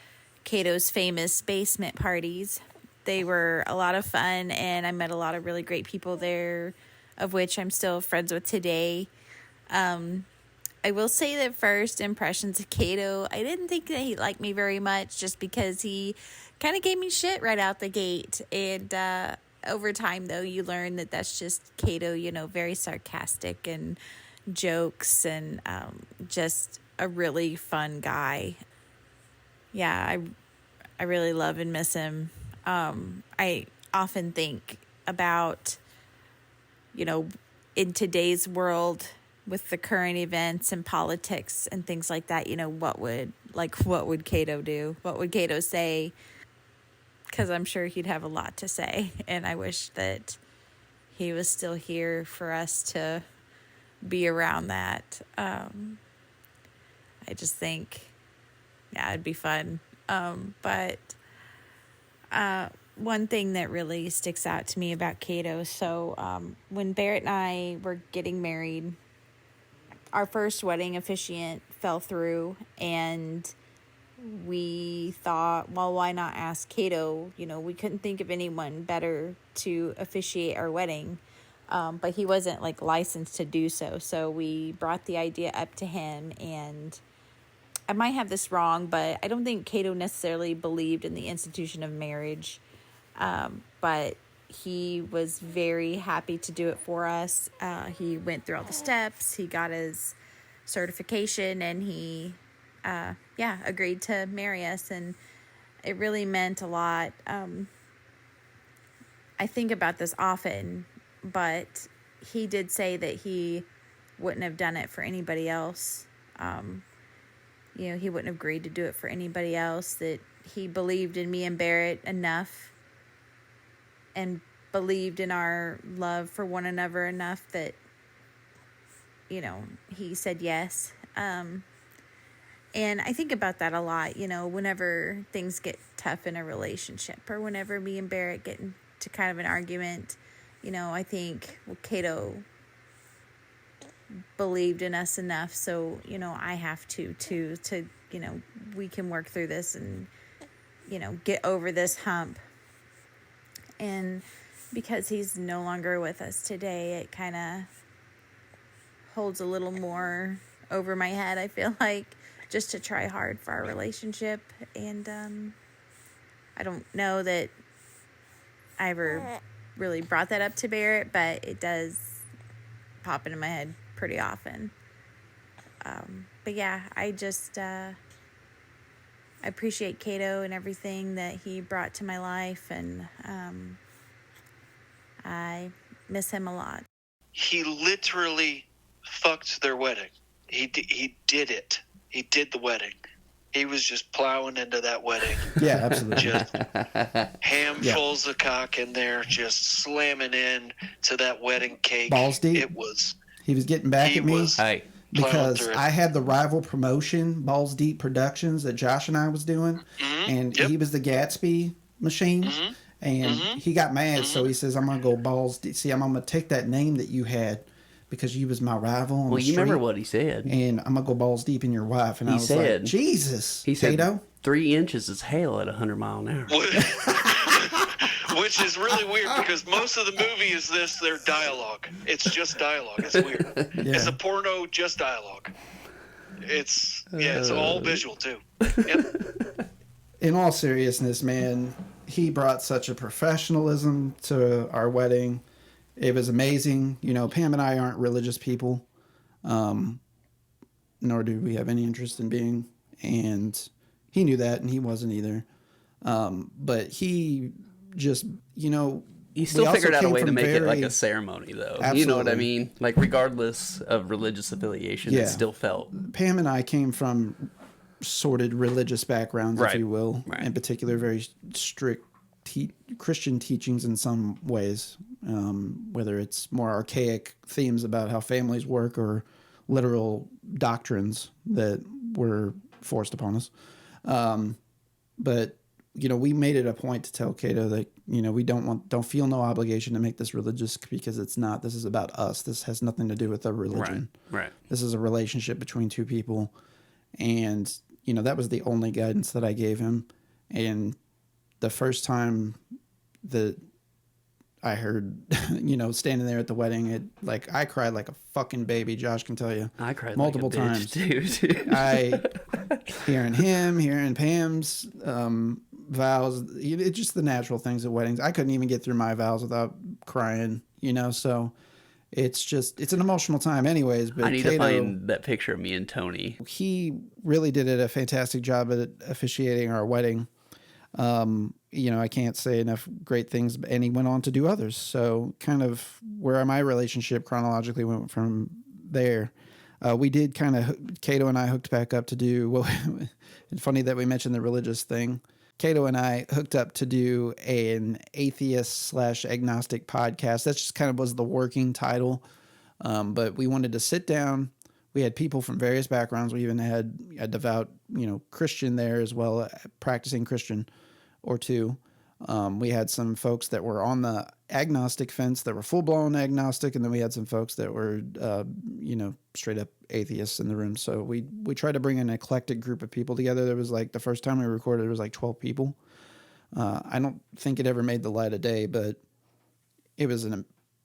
Kato's famous basement parties. They were a lot of fun, and I met a lot of really great people there, of which I'm still friends with today. I will say that first impressions of Kato, I didn't think that he liked me very much just because he kind of gave me shit right out the gate. And over time, though, you learn that that's just Kato, very sarcastic and jokes and just a really fun guy. Yeah, I really love and miss him. I often think about, in today's world with the current events and politics and things like that, what would Kato do? What would Kato say? Because I'm sure he'd have a lot to say. And I wish that he was still here for us to be around that. I just think, it'd be fun. But one thing that really sticks out to me about Kato. So when Barrett and I were getting married, our first wedding officiant fell through, and we thought, well, why not ask Kato? You know, we couldn't think of anyone better to officiate our wedding, but he wasn't like licensed to do so. So we brought the idea up to him, and I might have this wrong, but I don't think Kato necessarily believed in the institution of marriage. But he was very happy to do it for us. He went through all the steps, he got his certification, and he, agreed to marry us. And it really meant a lot. I think about this often, but he did say that he wouldn't have done it for anybody else. He wouldn't have agreed to do it for anybody else, that he believed in me and Barrett enough and believed in our love for one another enough that, he said yes. And I think about that a lot, whenever things get tough in a relationship, or whenever me and Barrett get into kind of an argument, I think, well, Kato believed in us enough, so I have to we can work through this and get over this hump. And because he's no longer with us today, it kind of holds a little more over my head, I feel like, just to try hard for our relationship. And I don't know that I ever really brought that up to Barrett, but it does pop into my head pretty often. But yeah, I just I appreciate Kato and everything that he brought to my life, and I miss him a lot. He literally fucked their wedding. He did it. He did the wedding. He was just plowing into that wedding. Yeah, absolutely. Just handfuls of cock in there, just slamming in to that wedding cake. Balls deep. He was getting back at me because I had the rival promotion, Balls Deep Productions, that Josh and I was doing, and he was the Gatsby machine, and he got mad, so he says, I'm going to go Balls Deep. See, I'm going to take that name that you had because you was my rival on the street, remember what he said. And I'm going to go balls deep in your wife. And I was said, like, Jesus, he said, Kato? 3 inches is hail at 100 miles an hour. Which is really weird because most of the movie is their dialogue. It's just dialogue. It's weird. Yeah. It's a porno, just dialogue. It's all visual too. Yep. In all seriousness, man, he brought such a professionalism to our wedding. It was amazing. Pam and I aren't religious people, nor do we have any interest in being. And he knew that, and he wasn't either. But he just, he still figured out a way to make it like a ceremony, though. Absolutely. You know what I mean? Like, regardless of religious affiliation, it still felt. Pam and I came from sorted religious backgrounds, if you will. Right. In particular, very strict Christian teachings in some ways, whether it's more archaic themes about how families work or literal doctrines that were forced upon us. But we made it a point to tell Kato that we don't feel no obligation to make this religious, because it's not. This is about us. This has nothing to do with a religion. Right. This is a relationship between two people, and that was the only guidance that I gave him. And the first time that I heard, standing there at the wedding, I cried like a fucking baby. Josh can tell you. I cried multiple like a times. Bitch, dude. I hearing Pam's vows. It's just the natural things at weddings. I couldn't even get through my vows without crying. So it's an emotional time, anyways. But I need to find that picture of me and Tony. He really did a fantastic job at officiating our wedding. I can't say enough great things, and he went on to do others. So kind of where my relationship chronologically went from there. We did Kato and I hooked back up to do, it's funny that we mentioned the religious thing. Kato and I hooked up to do an atheist/agnostic podcast. That just kind of was the working title. But we wanted to sit down. We had people from various backgrounds. We even had a devout, Christian there as well, practicing Christian or two. We had some folks that were on the agnostic fence that were full-blown agnostic, and then we had some folks that were, straight up atheists in the room. So we tried to bring an eclectic group of people together. There was the first time we recorded, there was 12 people. I don't think it ever made the light of day, but it was an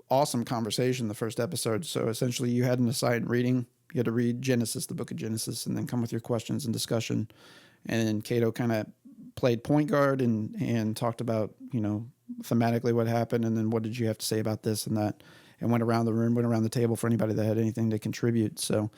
awesome conversation the first episode. So essentially you had an assigned reading. You had to read Genesis, the book of Genesis, and then come with your questions and discussion. And then Kato kind of played point guard and talked about, thematically what happened, and then what did you have to say about this and that, and went around the room, went around the table for anybody that had anything to contribute. So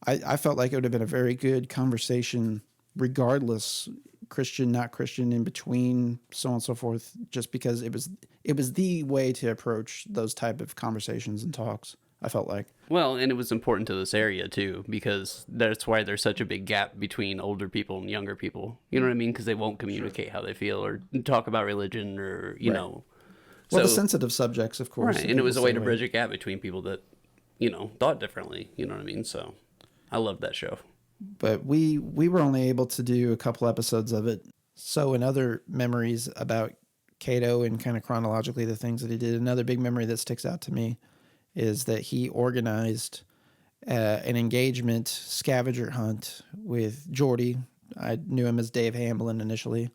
I felt like it would have been a very good conversation regardless, Christian, not Christian, in between, so on and so forth, just because it was the way to approach those type of conversations and talks, I felt like. Well, and it was important to this area too, because that's why there's such a big gap between older people and younger people. You know what I mean? Because they won't communicate how they feel or talk about religion or, you know. Well, the sensitive subjects, of course. Right, and it was a way to bridge a gap between people that, thought differently. You know what I mean? So I loved that show. But we were only able to do a couple episodes of it. So in other memories about Kato and kind of chronologically the things that he did, another big memory that sticks out to me is that he organized an engagement scavenger hunt with Jordy. I knew him as Dave Hamblin initially.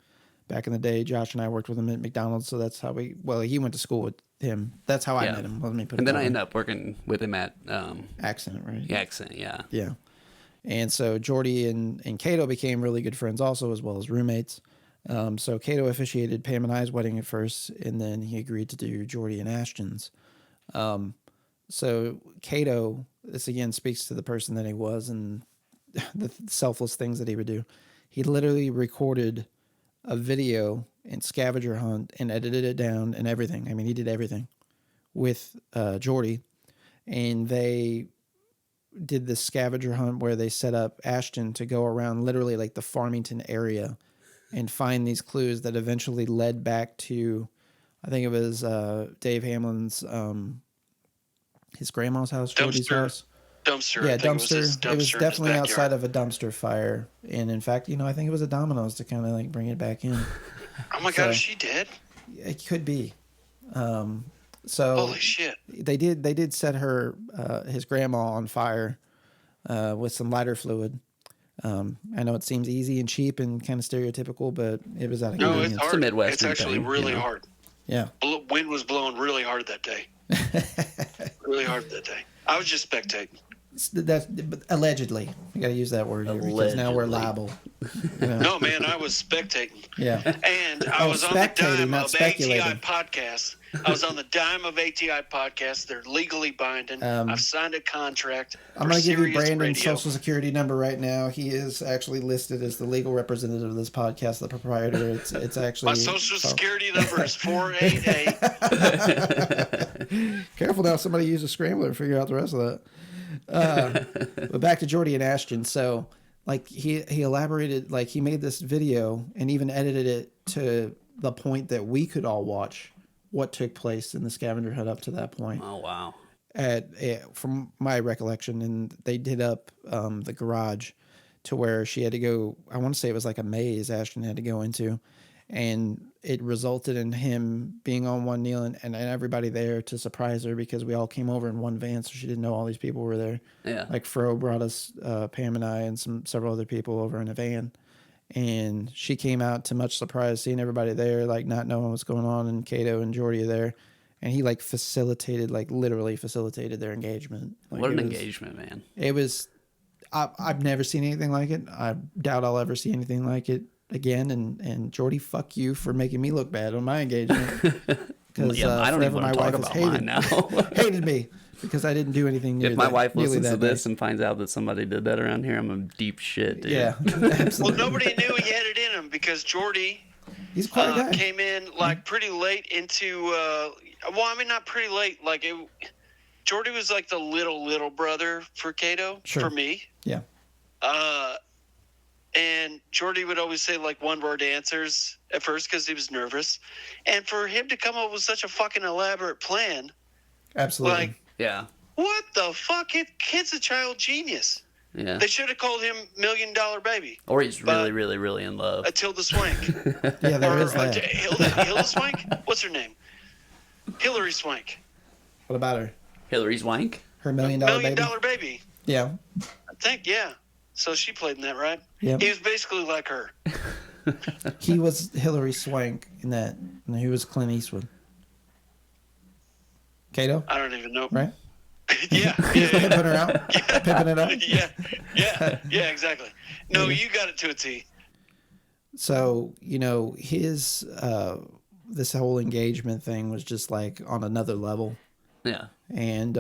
Back in the day, Josh and I worked with him at McDonald's, so that's how he went to school with him. That's how I met him. Let me put it and then that I way. ended up working with him at... Accent, right? Accent, yeah. Yeah. And so Jordy and Kato became really good friends also, as well as roommates. So Kato officiated Pam and I's wedding at first, and then he agreed to do Jordy and Ashton's. So Kato, this again speaks to the person that he was and the selfless things that he would do. He literally recorded a video and scavenger hunt and edited it down and everything. I mean, he did everything with Jordy, and they did this scavenger hunt where they set up Ashton to go around literally the Farmington area and find these clues that eventually led back to, I think it was Dave Hamlin's, his grandma's house, Jordy's house. Dumpster. Yeah, dumpster. It was definitely outside of a dumpster fire. And in fact, I think it was a Domino's to kind of bring it back in. Oh my God, is she dead? It could be. So holy shit. They did set her, his grandma on fire with some lighter fluid. I know it seems easy and cheap and kind of stereotypical, but it was out of convenience. It's hard. It's a Midwestern It's actually thing, really hard. Yeah. Wind was blowing really hard that day. Really hard that day. I was just spectating. That's allegedly. You got to use that word here because now we're liable. No, man, I was spectating. Yeah. And I was on the dime of speculating. ATI Podcast. I was on the dime of ATI Podcast. They're legally binding. I've signed a contract. I'm going to give you Brandon's Radio. social security number right now. He is actually listed as the legal representative of this podcast, the proprietor. It's actually... My social security number is 488. Careful now, somebody use a scrambler to figure out the rest of that. But back to Jordy and Ashton. So he elaborated, he made this video and even edited it to the point that we could all watch what took place in the scavenger hunt up to that point. Oh, wow. From my recollection, and they did up the garage to where she had to go, I want to say it was a maze Ashton had to go into, and it resulted in him being on one knee and everybody there to surprise her because we all came over in one van, so she didn't know all these people were there. Yeah. Fro brought us, Pam and I and several other people over in a van, and she came out to much surprise seeing everybody there, not knowing what's going on, and Kato and Jordy are there. And he facilitated, literally facilitated their engagement. What an engagement, man. It was, I've never seen anything like it. I doubt I'll ever see anything like it again. And Jordy, fuck you for making me look bad on my engagement. Because I don't even want to talk about mine now. hated me because I didn't do anything near If my wife listens to this day. and finds out that somebody did that around here, I'm a deep shit, dude. Yeah, absolutely. Well, nobody knew he had it in him because Jordy He's quite a guy. came in pretty late into not pretty late, Jordy was the little brother for Kato, for me. Yeah. And Jordy would always say one word answers at first because he was nervous, and for him to come up with such a fucking elaborate plan, Absolutely. Yeah. what the fuck? Kid's a child genius. Yeah. They should have called him $1 Million Baby. Or he's really, really, really in love. Tilda Swank. Yeah, there is that. Hilda Swank? What's her name? Hillary Swank. What about her? Hillary Swank? Her $1 Million Million Baby? Dollar Baby. Yeah. I think, yeah. So she played in that, right? Yep. He was basically like her. He was Hillary Swank in that, and he was Clint Eastwood. Kato? I don't even know. Right? Yeah. Pimping her out? Yeah. Pimping it up? Yeah, exactly. No, you got it to a T. So, his, this whole engagement thing was just like on another level. Yeah. And,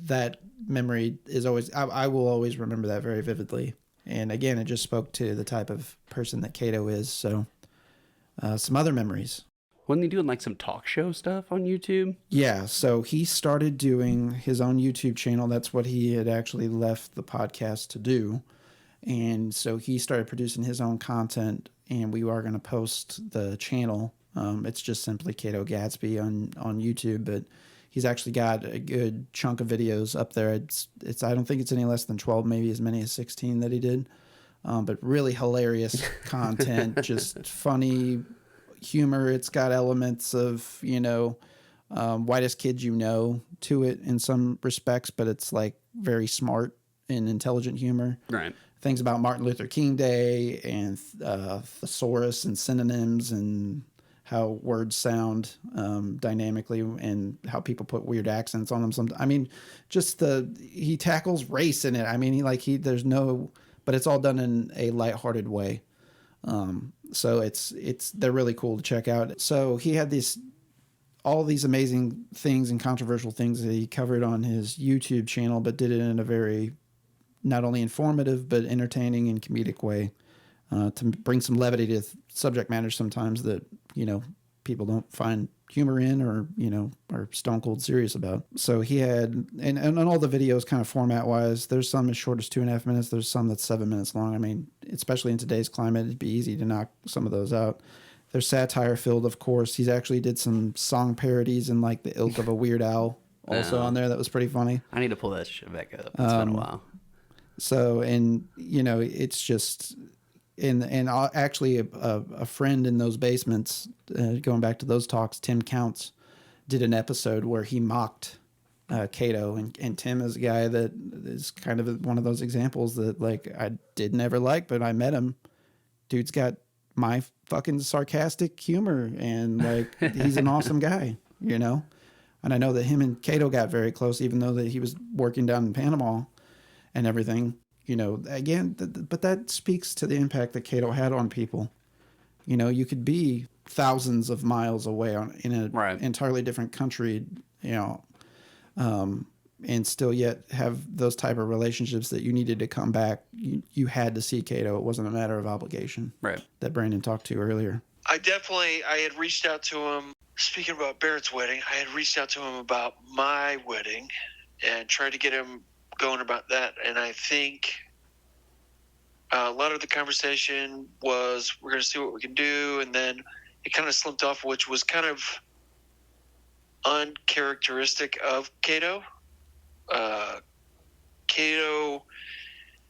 that memory is always, I will always remember that very vividly. And again, it just spoke to the type of person that Kato is. So, some other memories. Wasn't he doing like some talk show stuff on YouTube? Yeah. So he started doing his own YouTube channel. That's what he had actually left the podcast to do. And so he started producing his own content, and we are going to post the channel. It's just simply Kato Gatsby on YouTube, but he's actually got a good chunk of videos up there. It's I don't think it's any less than 12, maybe as many as 16 that he did. But really hilarious content, just funny humor. It's got elements of, whitest kid to it in some respects, but it's like very smart and intelligent humor. Right. Things about Martin Luther King Day and thesaurus and synonyms and how words sound dynamically and how people put weird accents on them. He tackles race in it. But it's all done in a lighthearted way. So they're really cool to check out. So he had all these amazing things and controversial things that he covered on his YouTube channel, but did it in a very not only informative, but entertaining and comedic way, to bring some levity to subject matters sometimes that, people don't find humor in or, are stone cold serious about. So he had, and all the videos kind of format wise, there's some as short as 2.5 minutes. There's some that's 7 minutes long. Especially in today's climate, it'd be easy to knock some of those out. They're satire filled, of course. He's actually did some song parodies in like the ilk of a Weird Al also on there. That was pretty funny. I need to pull that shit back up. It's been a while. So, it's just, and actually a friend in those basements, going back to those talks, Tim Counts, did an episode where he mocked Kato, and Tim is a guy that is kind of one of those examples that like I didn't ever like, but I met him. Dude's got my fucking sarcastic humor, and like he's an awesome guy, And I know that him and Kato got very close, even though that he was working down in Panama and everything. Again, but that speaks to the impact that Kato had on people. You could be thousands of miles away in an entirely different country, and still yet have those type of relationships that you needed to come back. You had to see Kato. It wasn't a matter of obligation. Right. That Brandon talked to earlier. I had reached out to him. Speaking about Barrett's wedding, I had reached out to him about my wedding and tried to get him going about that. And I think a lot of the conversation was, we're going to see what we can do. And then it kind of slipped off, which was kind of uncharacteristic of Kato. Kato,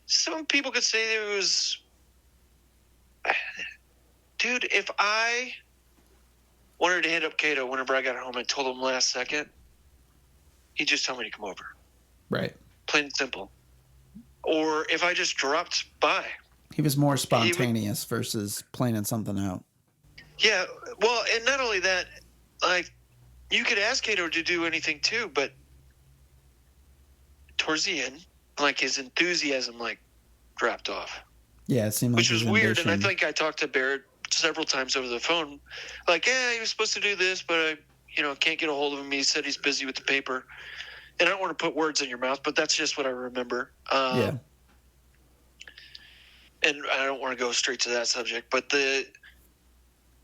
some people could say it was, dude, if I wanted to hit up Kato whenever I got home and told him last second, he'd just tell me to come over. Right. Plain and simple. Or if I just dropped by. He was more spontaneous versus planning something out. Yeah. Well, and not only that, like, you could ask Kato to do anything too, but towards the end, like, his enthusiasm, like, dropped off. Yeah, it seemed like which was weird, and I think I talked to Barrett several times over the phone. Like, yeah, he was supposed to do this, but I, can't get a hold of him. He said he's busy with the paper. And I don't want to put words in your mouth, but that's just what I remember. Yeah. And I don't want to go straight to that subject, but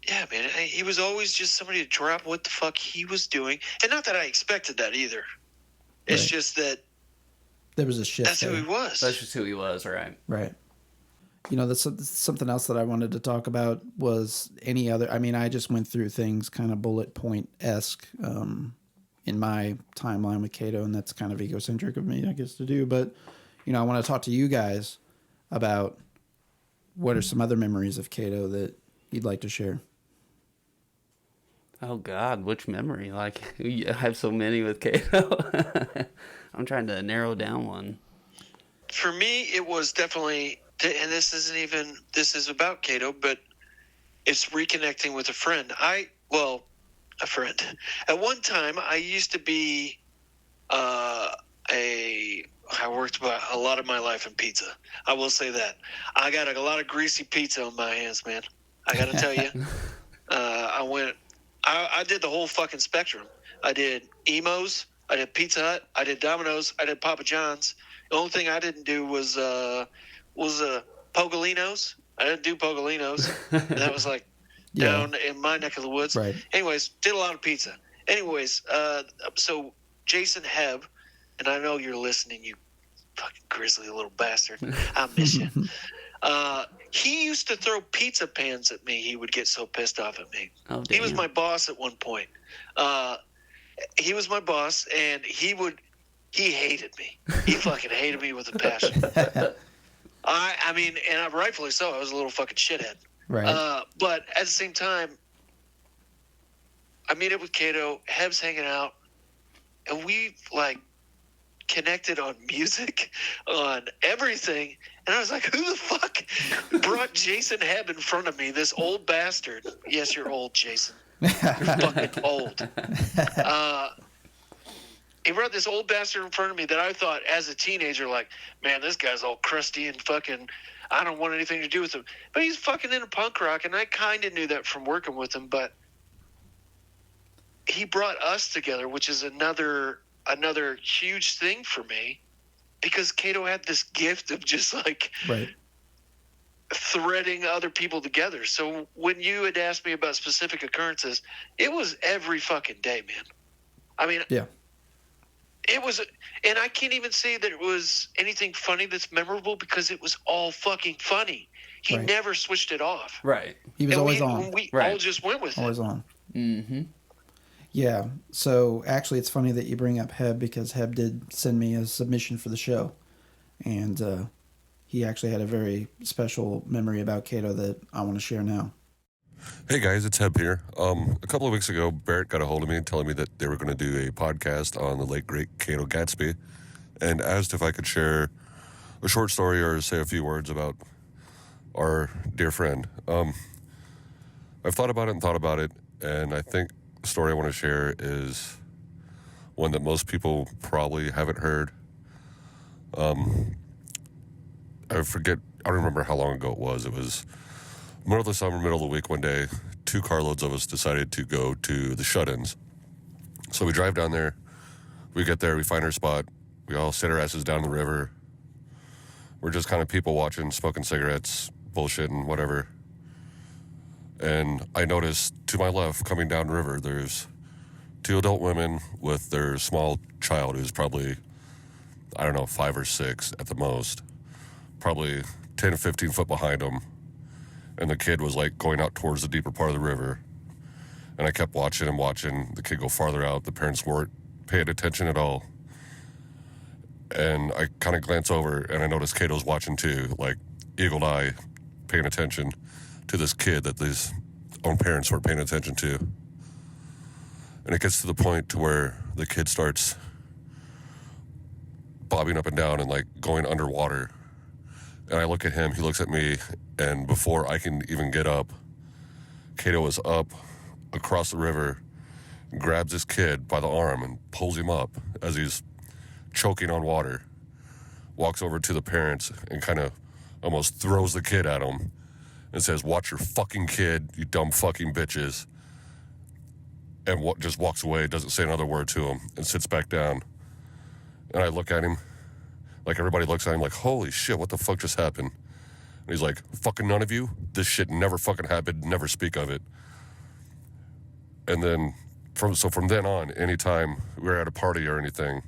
he was always just somebody to drop what the fuck he was doing. And not that I expected that either. It's just that there was a shift. That's who he was. That's just who he was, right? Right. That's something else that I wanted to talk about was any other. I just went through things kind of bullet point-esque in my timeline with Kato, and that's kind of egocentric of me, I guess, to do. But, I want to talk to you guys about what are some other memories of Kato that you'd like to share. Oh God, which memory? Like, I have so many with Kato. I'm trying to narrow down one. For me, it was definitely, and this is about Kato, but it's reconnecting with a friend. A friend. At one time, I used to be I worked a lot of my life in pizza. I will say that. I got a lot of greasy pizza on my hands, man. I got to tell you. I did the whole fucking spectrum. I did Emos. I did Pizza Hut. I did Domino's. I did Papa John's. The only thing I didn't do was Pogolinos. I didn't do Pogolinos. That was like down in my neck of the woods. Right. Anyways, did a lot of pizza. Anyways, so Jason Hebb, and I know you're listening, you fucking grizzly little bastard. I miss you. He used to throw pizza pans at me. He would get so pissed off at me. Oh, he was my boss at one point. He was my boss, and he hated me. He fucking hated me with a passion. I mean, and rightfully so. I was a little fucking shithead. Right. But at the same time, I meet up with Kato. Heb's hanging out, and we like connected on music, on everything. And I was like, who the fuck brought Jason Hebb in front of me? This old bastard. Yes, you're old, Jason. You're fucking old. He brought this old bastard in front of me that I thought as a teenager, like, man, this guy's all crusty and fucking, I don't want anything to do with him. But he's fucking into punk rock, and I kind of knew that from working with him. But he brought us together, which is another huge thing for me, because Kato had this gift of just like threading other people together. So when you had asked me about specific occurrences, it was every fucking day, man. I mean, it was, and I can't even say that it was anything funny that's memorable, because it was all fucking funny. He never switched it off. Right. He was always on. We all just went with always it. on. Mm-hmm. Yeah. So actually, it's funny that you bring up Heb, because Heb did send me a submission for the show, and he actually had a very special memory about Kato that I want to share now. Hey guys, it's Heb here. A couple of weeks ago, Barrett got a hold of me telling me that they were going to do a podcast on the late great Kato Gatsby, and asked if I could share a short story or say a few words about our dear friend. I've thought about it, and I think the story I want to share is one that most people probably haven't heard. I don't remember how long ago it was. It was middle of the summer, middle of the week one day. 2 carloads of us decided to go to the shut-ins. So we drive down there. We get there. We find our spot. We all sit our asses down the river. We're just kind of people watching, smoking cigarettes, bullshitting, whatever. And I noticed to my left, coming down the river, there's 2 adult women with their small child who's probably, 5 or 6 at the most. Probably 10 to 15 foot behind them. And the kid was like going out towards the deeper part of the river. And I kept watching the kid go farther out. The parents weren't paying attention at all. And I kind of glance over and I noticed Kato's watching too, like eagle eye, paying attention to this kid that his own parents weren't paying attention to. And it gets to the point to where the kid starts bobbing up and down and like going underwater. And I look at him, he looks at me, and before I can even get up, Kato is up across the river, grabs this kid by the arm and pulls him up as he's choking on water, walks over to the parents and kind of almost throws the kid at him and says, "Watch your fucking kid, you dumb fucking bitches." And just walks away, doesn't say another word to him, and sits back down. And I look at him, like everybody looks at him like, holy shit, what the fuck just happened? And he's like, fucking none of you? This shit never fucking happened, never speak of it. And then, from then on, anytime we were at a party or anything,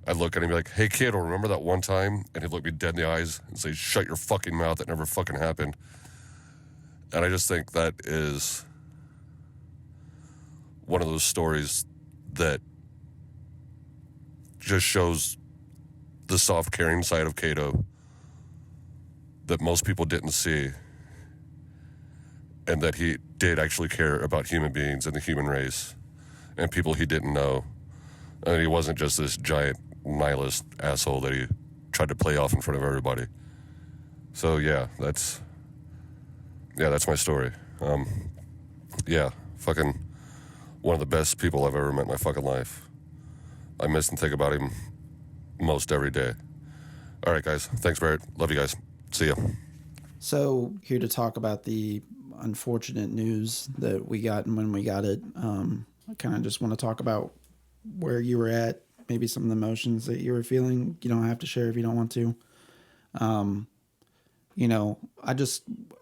I'd look at him and be like, hey kid, remember that one time? And he'd look me dead in the eyes and say, shut your fucking mouth, that never fucking happened. And I just think that is one of those stories that just shows the soft, caring side of Kato that most people didn't see, and that he did actually care about human beings and the human race and people he didn't know. And he wasn't just this giant nihilist asshole that he tried to play off in front of everybody. So that's my story. Fucking one of the best people I've ever met in my fucking life. I miss and think about him most every day. All right, guys. Thanks, Barrett. Love you guys. See ya. So here to talk about the unfortunate news that we got and when we got it. I kind of just want to talk about where you were at, maybe some of the emotions that you were feeling. You don't have to share if you don't want to.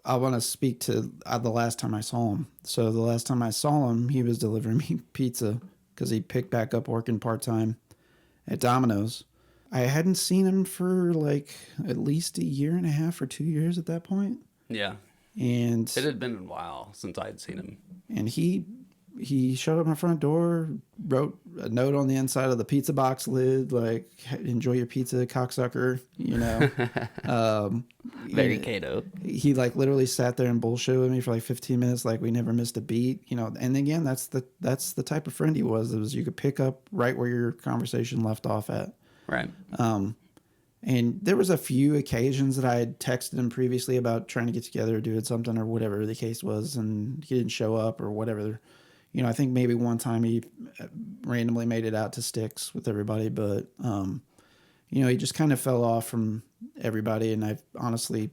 I want to speak to the last time I saw him. So the last time I saw him, he was delivering me pizza because he picked back up working part-time at Domino's. I hadn't seen him for like at least a year and a half or 2 years at that point. Yeah. And it had been a while since I'd seen him. And he showed up my front door, wrote a note on the inside of the pizza box lid, like, enjoy your pizza, cocksucker, Very Kato. He like literally sat there and bullshit with me for like 15 minutes, like we never missed a beat, and again, that's the type of friend he was. It was, you could pick up right where your conversation left off at. Right. And there was a few occasions that I had texted him previously about trying to get together or doing something or whatever the case was, and he didn't show up or whatever. I think maybe one time he randomly made it out to Sticks with everybody, but, he just kind of fell off from everybody. And I honestly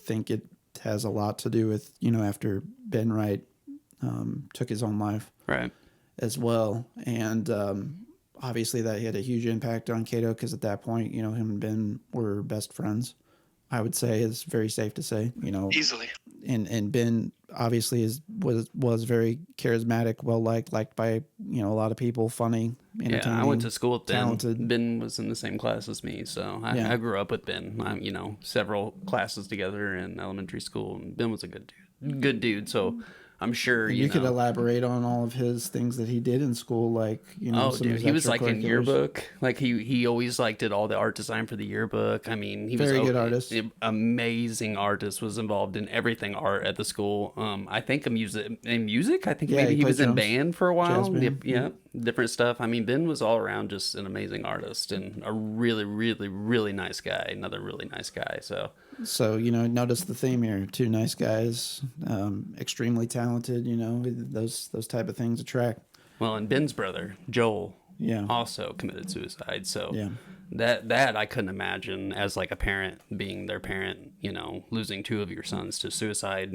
think it has a lot to do with, after Ben Wright took his own life. Right. As well. And obviously that had a huge impact on Kato because at that point, him and Ben were best friends. I would say it's very safe to say, easily. And Ben obviously was very charismatic, well liked by a lot of people, funny, entertaining. Yeah, I went to school with Ben. Talented. Ben was in the same class as me, so I grew up with Ben. Several classes together in elementary school, and Ben was a good dude. So I'm sure you could elaborate on all of his things that he did in school, like he was like in yearbook, like he always like did all the art design for the yearbook. I mean, he was very good artist, amazing artist, was involved in everything art at the school. I think music. I think maybe he was in band for a while. Yeah, different stuff. I mean, Ben was all around just an amazing artist and a really, really, really nice guy. Another really nice guy. So notice the theme here: two nice guys, extremely talented. Those type of things attract. Well, and Ben's brother Joel, also committed suicide. So that I couldn't imagine as like a parent, being their parent, losing two of your sons to suicide.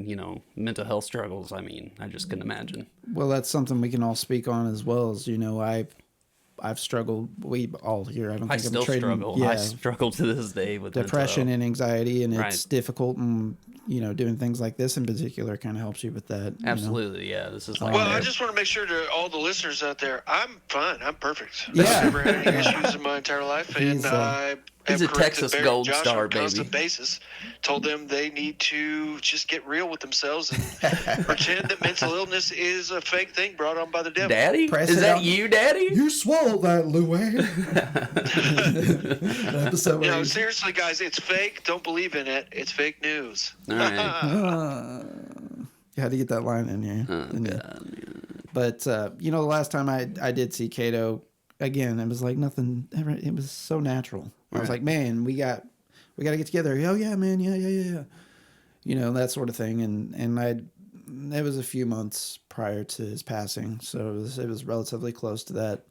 Mental health struggles. I mean, I just couldn't imagine. Well, that's something we can all speak on, as well as I've struggled. We all here. I still struggle. Yeah. I struggle to this day with depression and anxiety, and it's difficult. And doing things like this in particular kind of helps you with that. Absolutely, yeah. This is like. Well, I just want to make sure to all the listeners out there, I'm fine. I'm perfect. Yeah. I've never had any issues in my entire life, and I. He's a Texas Barrett Gold Josh Star, on a constant baby. basis. Told them they need to just get real with themselves and pretend that mental illness is a fake thing brought on by the devil. Daddy? Is that you, Daddy? You swallowed that, Louie. Seriously, guys, it's fake. Don't believe in it. It's fake news. All right. You had to get that line in here. God. But, the last time I did see Kato, again, it was like nothing ever. It was so natural. Right. I was like, man, we got to get together. Oh yeah, man. Yeah. That sort of thing. And it was a few months prior to his passing. So it was relatively close to that.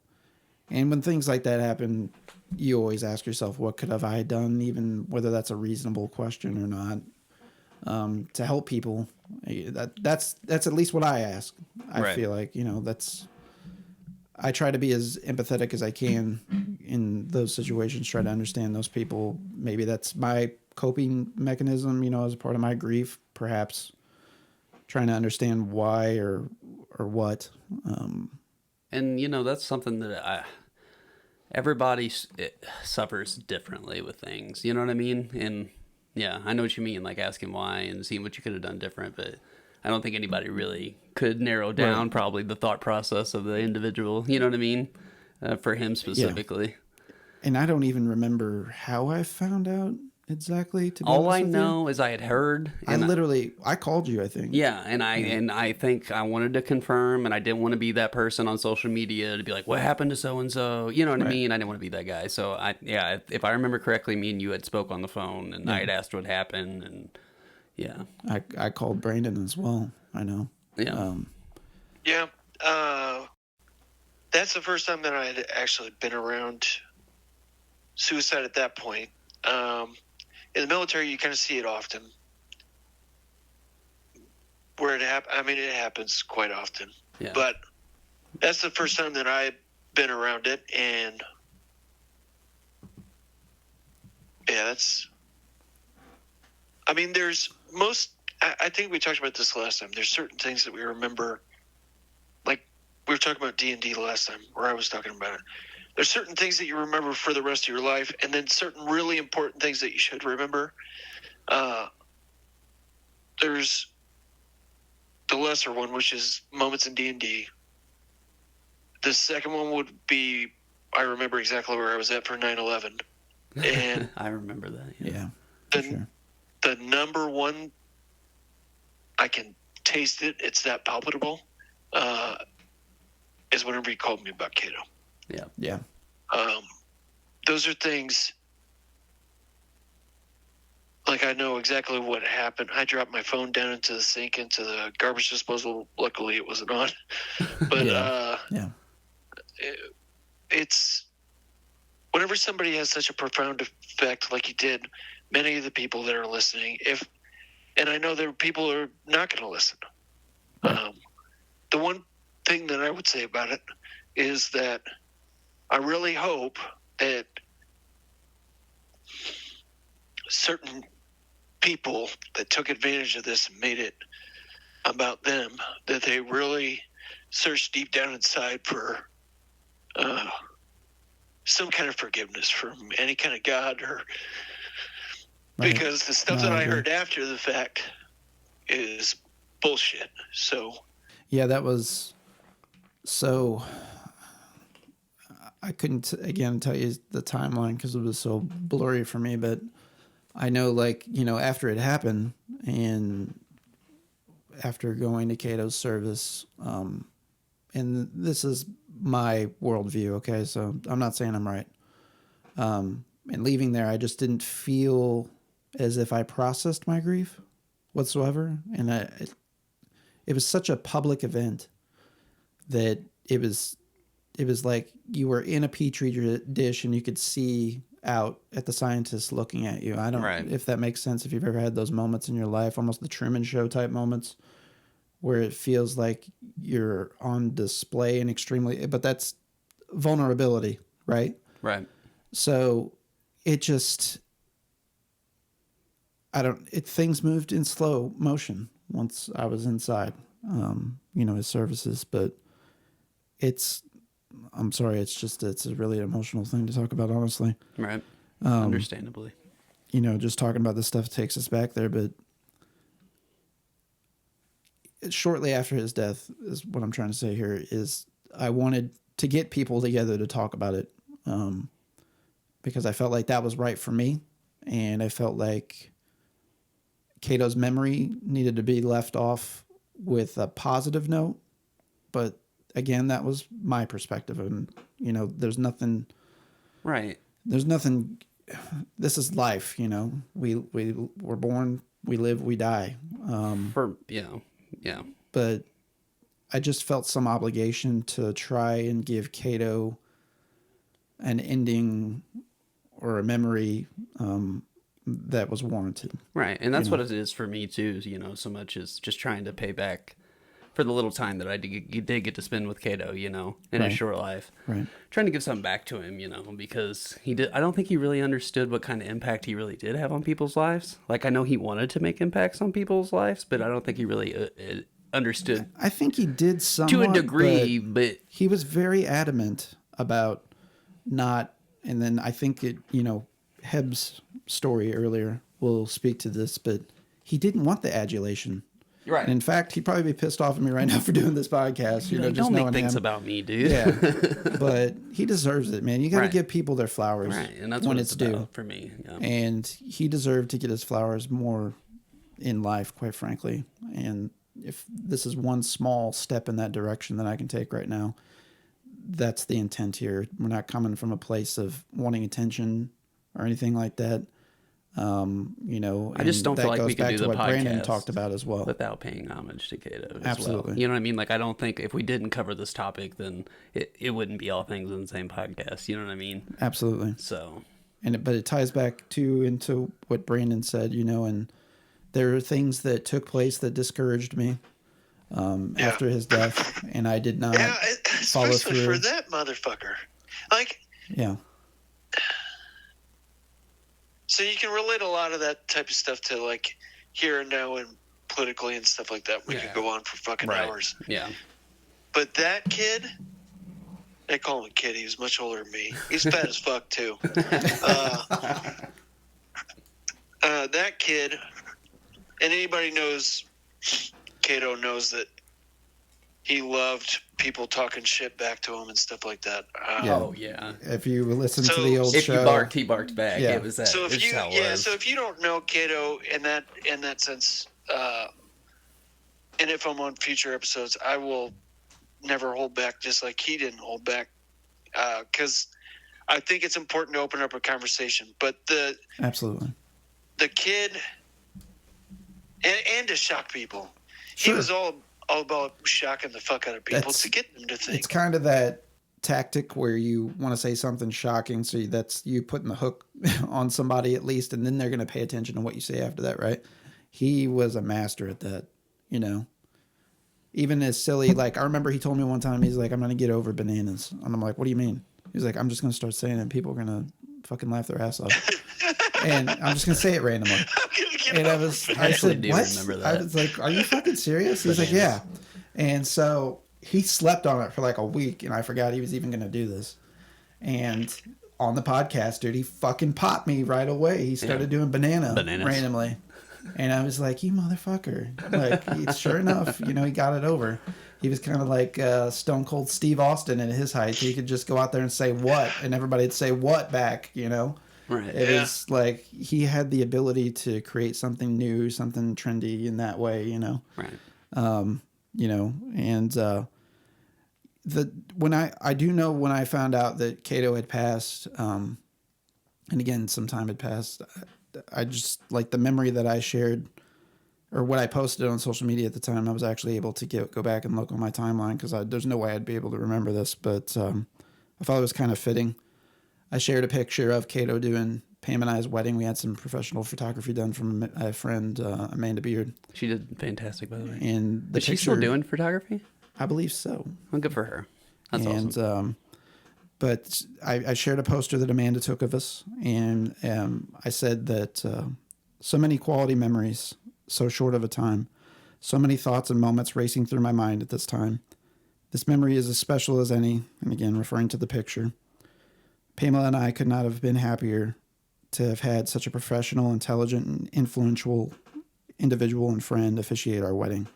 And when things like that happen, you always ask yourself, what could have I done? Even whether that's a reasonable question or not, to help people. That's at least what I ask. I feel like, I try to be as empathetic as I can in those situations, try to understand those people. Maybe that's my coping mechanism, as a part of my grief, perhaps trying to understand why or what. And, that's something that everybody suffers differently with things. You know what I mean? And yeah, I know what you mean, like asking why and seeing what you could have done different, but I don't think anybody really could narrow down probably the thought process of the individual. You know what I mean? For him specifically. And I don't even remember how I found out exactly, to be All honest I with know is I had heard. I called you, I think. Yeah, and I think I wanted to confirm, and I didn't want to be that person on social media to be like, "What happened to so and so?" You know what I mean? I didn't want to be that guy. So if I remember correctly, me and you had spoke on the phone, and I had asked what happened, and yeah, I called Brandon as well. I know. yeah, Yeah. That's the first time that I had actually been around suicide at that point. In the military, you kind of see it often. Where it happens quite often. yeah. But that's the first time that I've been around it, and yeah, I think we talked about this last time. There's certain things that we remember, like we were talking about D&D last time, or I was talking about it. There's certain things that you remember for the rest of your life, and then certain really important things that you should remember. There's the lesser one, which is moments in D&D. The second one would be, I remember exactly where I was at for 9/11. And I remember that. Yeah. Sure. The number one, I can taste it, it's that palpable, is whenever he called me about Kato. Yeah. Yeah. Those are things, like I know exactly what happened. I dropped my phone down into the sink, into the garbage disposal. Luckily, it wasn't on. But Yeah. It's whenever somebody has such a profound effect like you did, many of the people that are listening, and I know there are people who are not going to listen. The one thing that I would say about it is that I really hope that certain people that took advantage of this and made it about them, that they really search deep down inside for some kind of forgiveness from any kind of God, or because the stuff that I heard after the fact is bullshit. So yeah, that was so. I couldn't again tell you the timeline because it was so blurry for me, but I know, like, after it happened and after going to Kato's service, and this is my worldview, okay? So I'm not saying I'm right. And leaving there, I just didn't feel as if I processed my grief whatsoever. And it was such a public event that it was like you were in a petri dish and you could see out at the scientists looking at you. I don't know if that makes sense, if you've ever had those moments in your life, almost the Truman Show type moments, where it feels like you're on display and but that's vulnerability, right? Right. So it just, things moved in slow motion once I was inside, his services, but I'm sorry, it's a really emotional thing to talk about, honestly. Right. Understandably. Just talking about this stuff takes us back there, but shortly after his death is what I'm trying to say here is I wanted to get people together to talk about it, because I felt like that was right for me. And I felt like Kato's memory needed to be left off with a positive note. But again, that was my perspective. And, there's nothing. Right. There's nothing. This is life, we're born, we live, we die. Yeah. But I just felt some obligation to try and give Kato an ending or a memory that was warranted. Right. And that's what it is for me too, so much as just trying to pay back for the little time that I did get to spend with Kato, in his short life. Right. Trying to give something back to him, because I don't think he really understood what kind of impact he really did have on people's lives. Like, I know he wanted to make impacts on people's lives, but I don't think he really understood. I think he did somewhat, to a degree, but he was very adamant about not, and then I think Heb's story earlier will speak to this, but he didn't want the adulation. Right. And in fact, he'd probably be pissed off at me right now for doing this podcast. You know, Like, just don't make knowing things him. about me, dude. Yeah, but he deserves it, man. You got to Right. give people their flowers Right, and that's when what it's about due. for me. Yeah. And he deserved to get his flowers more in life, quite frankly. And if this is one small step in that direction that I can take right now, that's the intent here. We're not coming from a place of wanting attention or anything like that. You know, I just and don't that feel like goes we could back do to the what podcast Brandon talked about as well. without paying homage to Kato as Absolutely. well. You know what I mean? Like, I don't think if we didn't cover this topic, then it wouldn't be all things in the same podcast. You know what I mean? Absolutely. So, But it ties back into what Brandon said, you know, and there are things that took place that discouraged me after his death, and I did not follow especially through. for that motherfucker. Like, Yeah. so you can relate a lot of that type of stuff to like here and now and politically and stuff like that. We Yeah. could go on for fucking right. hours. Yeah. But that kid, they call him a kid. He was much older than me. He's fat as fuck too. That kid, and anybody knows, Kato knows that he loved people talking shit back to him and stuff like that. Yeah. Oh, yeah. If you listen to So, the old If show, you barked, he barked back. Yeah. It was that. So it's if you, how it yeah, was. so if you don't know Kato in that sense, and if I'm on future episodes, I will never hold back, just like he didn't hold back, because I think it's important to open up a conversation. But absolutely. the kid, and to shock people, Sure. he was all about shocking the fuck out of people That's- to get them to think. It's kind of that tactic where you want to say something shocking, so that's you putting the hook on somebody at least, and then they're going to pay attention to what you say after that, right? He was a master at that, you know. Even as silly, like I remember he told me one time, he's like, "I'm going to get over bananas," and I'm like, "What do you mean?" He's like, "I'm just going to start saying it, and people are going to fucking laugh their ass off." And I'm just going to say it randomly. And I actually said, do "What?" remember I that. was like, "Are you fucking serious?" He's like, "Yeah." And so he slept on it for like a week, and I forgot he was even going to do this. And on the podcast, dude, he fucking popped me right away. He started doing bananas randomly. And I was like, "You motherfucker." Like, sure enough, you know, he got it over. He was kind of like Stone Cold Steve Austin at his height. He could just go out there and say what, and everybody'd say what back, you know? Right. It was like he had the ability to create something new, something trendy in that way, you know? Right. You know, and when I do know when I found out that Kato had passed, and again, some time had passed, I just like the memory that I shared or what I posted on social media at the time. I was actually able to go back and look on my timeline because there's no way I'd be able to remember this, but I thought it was kind of fitting. I shared a picture of Kato doing Pam and I's wedding. We had some professional photography done from a friend, Amanda Beard. She did fantastic, by the way. And the Is she still doing photography? I believe so. Well, good for her. That's awesome. But I shared a poster that Amanda took of us, and I said that so many quality memories, so short of a time, so many thoughts and moments racing through my mind at this time. This memory is as special as any, and again, referring to the picture. Pamela and I could not have been happier to have had such a professional, intelligent, and influential individual and friend officiate our wedding.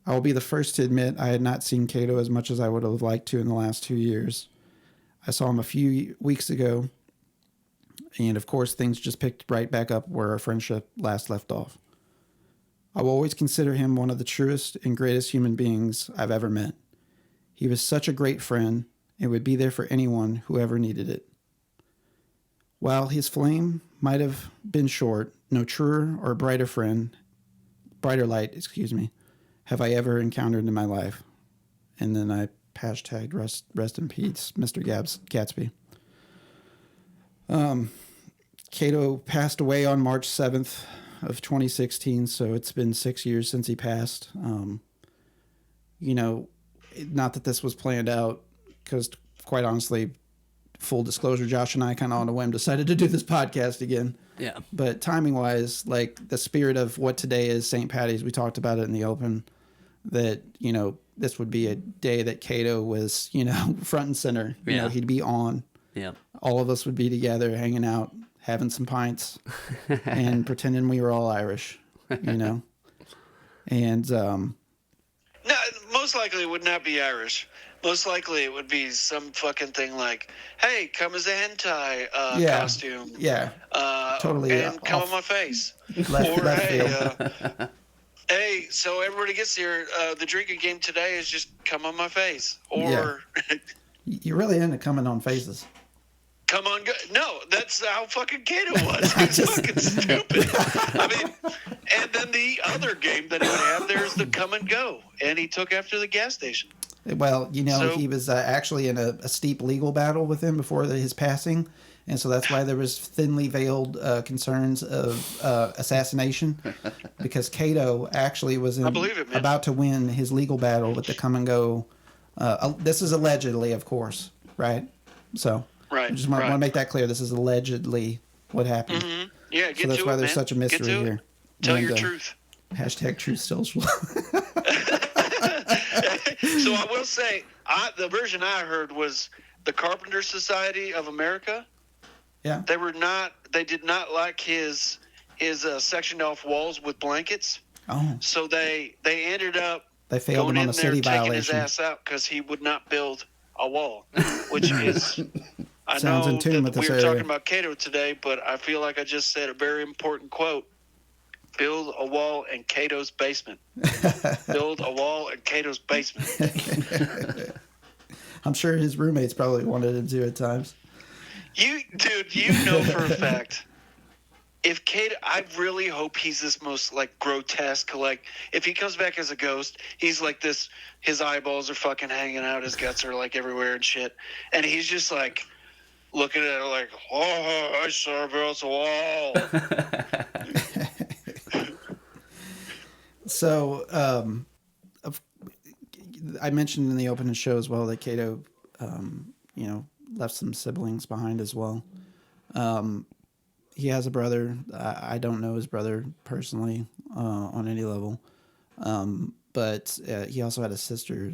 I will be the first to admit I had not seen Kato as much as I would have liked to in the last 2 years. I saw him a few weeks ago, and of course things just picked right back up where our friendship last left off. I will always consider him one of the truest and greatest human beings I've ever met. He was such a great friend and would be there for anyone who ever needed it. While his flame might have been short, no truer or brighter light, have I ever encountered in my life. And then I hashtagged rest in peace, Mr. Gatsby. Kato passed away on March 7th of 2016, so it's been 6 years since he passed. You know, not that this was planned out, because quite honestly, full disclosure, Josh and I kind of on a whim decided to do this podcast again. Yeah. But timing wise, like the spirit of what today is St. Patty's, we talked about it in the open, that, you know, this would be a day that Kato was, you know, front and center. You know, he'd be on. Yeah. All of us would be together, hanging out, having some pints, and pretending we were all Irish, you know. And No, most likely it would not be Irish. Most likely it would be some fucking thing like, hey, come as a hentai costume. Yeah. Totally and come off on my face. left hey, field. hey, so everybody gets here. The drinking game today is just come on my face. Or You're really into coming on faces. come on, go. No, that's how fucking Kato was. He's fucking stupid. I mean, and then the other game that he would have there is the come and go. And he took after the gas station. Well, So- he was actually in a steep legal battle with him before his passing. And so that's why there was thinly veiled concerns of assassination, because Kato actually was I believe it, man. about to win his legal battle with the come and go. This is allegedly, of course, right? So Right. I just want to make that clear. This is allegedly what happened. Mm-hmm. Yeah, get So that's to why it, there's man. such a mystery Get to here. It. Tell And, your truth. Hashtag truth social. So I will say, the version I heard was the Carpenter Society of America. Yeah. They did not like his sectioned off walls with blankets. Oh, So they ended up they failed going him on in a there city taking violation. his ass out because he would not build a wall, which is. I Sounds know in tune with that this we were area. talking about Kato today, but I feel like I just said a very important quote. Build a wall in Cato's basement. Build a wall in Cato's basement. I'm sure his roommates probably wanted him to at times. You know for a fact, if Kato, I really hope he's this most like grotesque. Like if he comes back as a ghost, he's like this. His eyeballs are fucking hanging out. His guts are like everywhere and shit. And he's just like looking at it like, oh, I saw built a wall. So, I mentioned in the opening show as well that Kato, left some siblings behind as well. He has a brother. I don't know his brother personally on any level, but he also had a sister.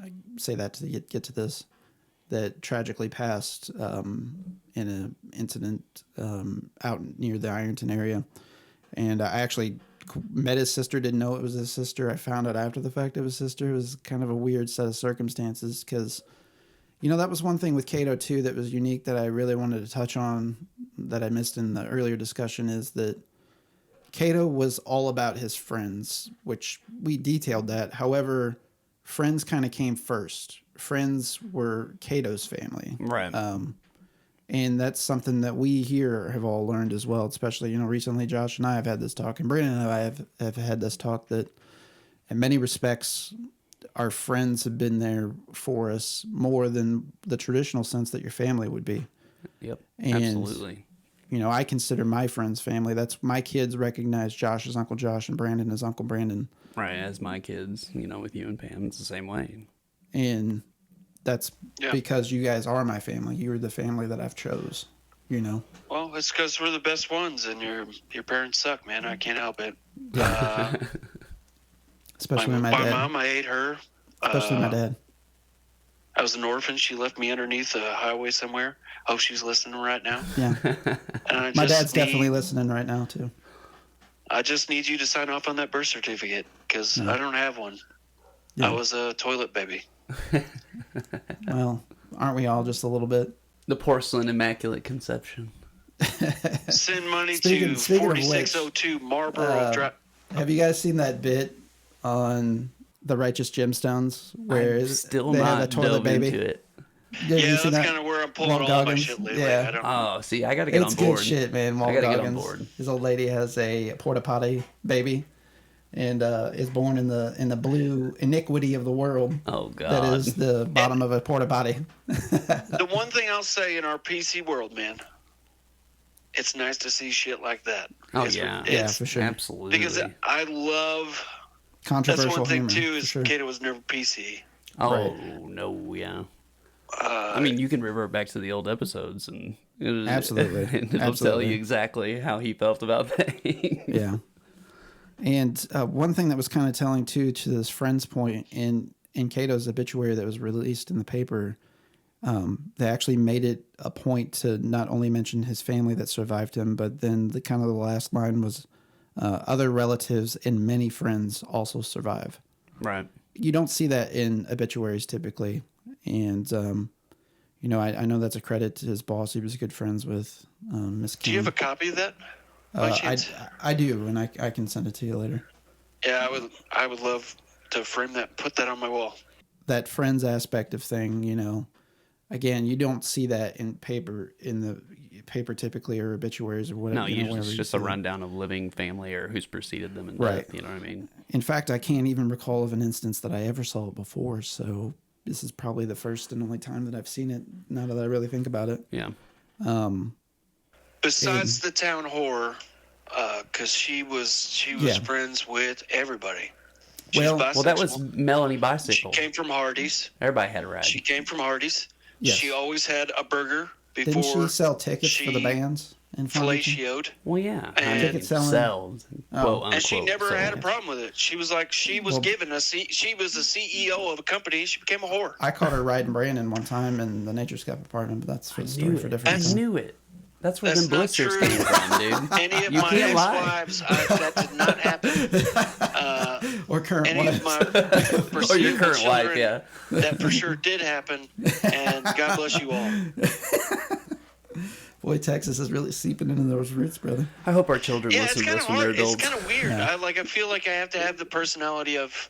I say that to get to this, that tragically passed in an incident out near the Ironton area, and I actually met his sister, didn't know it was his sister. I found out after the fact it was his sister. It was kind of a weird set of circumstances because, that was one thing with Kato too that was unique that I really wanted to touch on that I missed in the earlier discussion is that Kato was all about his friends, which we detailed that. However, friends kind of came first. Friends were Kato's family. Right. And that's something that we here have all learned as well, especially, recently Josh and I have had this talk, and Brandon and I have had this talk that in many respects, our friends have been there for us more than the traditional sense that your family would be. Yep. And, Absolutely. I consider my friends family. That's my kids recognize Josh as Uncle Josh and Brandon as Uncle Brandon. Right. As my kids, with you and Pam, it's the same way. And that's because you guys are my family. You're the family that I've chose, Well, it's because we're the best ones, and your parents suck, man. I can't help it. Especially my my dad. mom, I ate her. Especially my dad. I was an orphan. She left me underneath a highway somewhere. Oh, she's listening right now. Yeah. And My dad's definitely listening right now, too. I just need you to sign off on that birth certificate because I don't have one. Yeah. I was a toilet baby. Well, aren't we all just a little bit? The porcelain immaculate conception. Send money Speaking to of which, 4602 Marlboro Drive. Have you guys seen that bit on the Righteous Gemstones where I'm still they have a not toilet dove baby? into it. Yeah, Yeah, that's kind of where I'm pulling Walt all my Goggins? shit lately. Yeah. I don't Oh, see, I got to get It's on board. good shit, man. Walt I gotta get on Goggins. board. His old lady has a porta potty baby, and is born in the blue iniquity of the world. Oh, God. That is the bottom of a porta potty. The one thing I'll say in our PC world, man, it's nice to see shit like that. Oh, It's- yeah. Yeah, for sure. Absolutely. Because I love... That's Controversial one thing, humor, too, for is sure. Kato was never PC. Oh, Right. no, yeah. I mean, you can revert back to the old episodes and Absolutely. and it'll tell Absolutely. you exactly how he felt about things. Yeah. And one thing that was kind of telling, too, to this friend's point, in Kato's obituary that was released in the paper, they actually made it a point to not only mention his family that survived him, but then the last line was, Other relatives and many friends also survive. Right. You don't see that in obituaries typically. And, I know that's a credit to his boss. He was good friends with Miss King. Do you have a copy of that? By chance? I do, and I can send it to you later. Yeah, I would love to frame that and put that on my wall. That friends aspect of thing, again, you don't see that in the paper typically, or obituaries or whatever. No, usually it's just a rundown of living family or who's preceded them in death. You know what I mean? In fact, I can't even recall of an instance that I ever saw it before. So this is probably the first and only time that I've seen it. Now that I really think about it. Yeah. Besides the town whore, because she was friends with everybody. Well, that was Melanie Bicycle. She came from Hardee's. Everybody had a ride. She came from Hardee's. Yes. She always had a burger before. Didn't she sell tickets for the bands? Fellatiou'd. Well, yeah. And ticket selling. Sells. Quote, unquote, and she never had a yeah. problem with it. She was like, she was the CEO of a company. She became a whore. I caught her riding Brandon one time in the Nature Scout apartment, but that's for the story for a different time. I knew it. That's where them blisters came from, dude. Any of my ex-wives, that did not happen. Or current any wives. of my or your current wife, yeah. That for sure did happen, and God bless you all. Boy, Texas is really seeping into those roots, brother. I hope our children listen to this when they're adults. It's kind of weird. Yeah. I feel like I have to have the personality of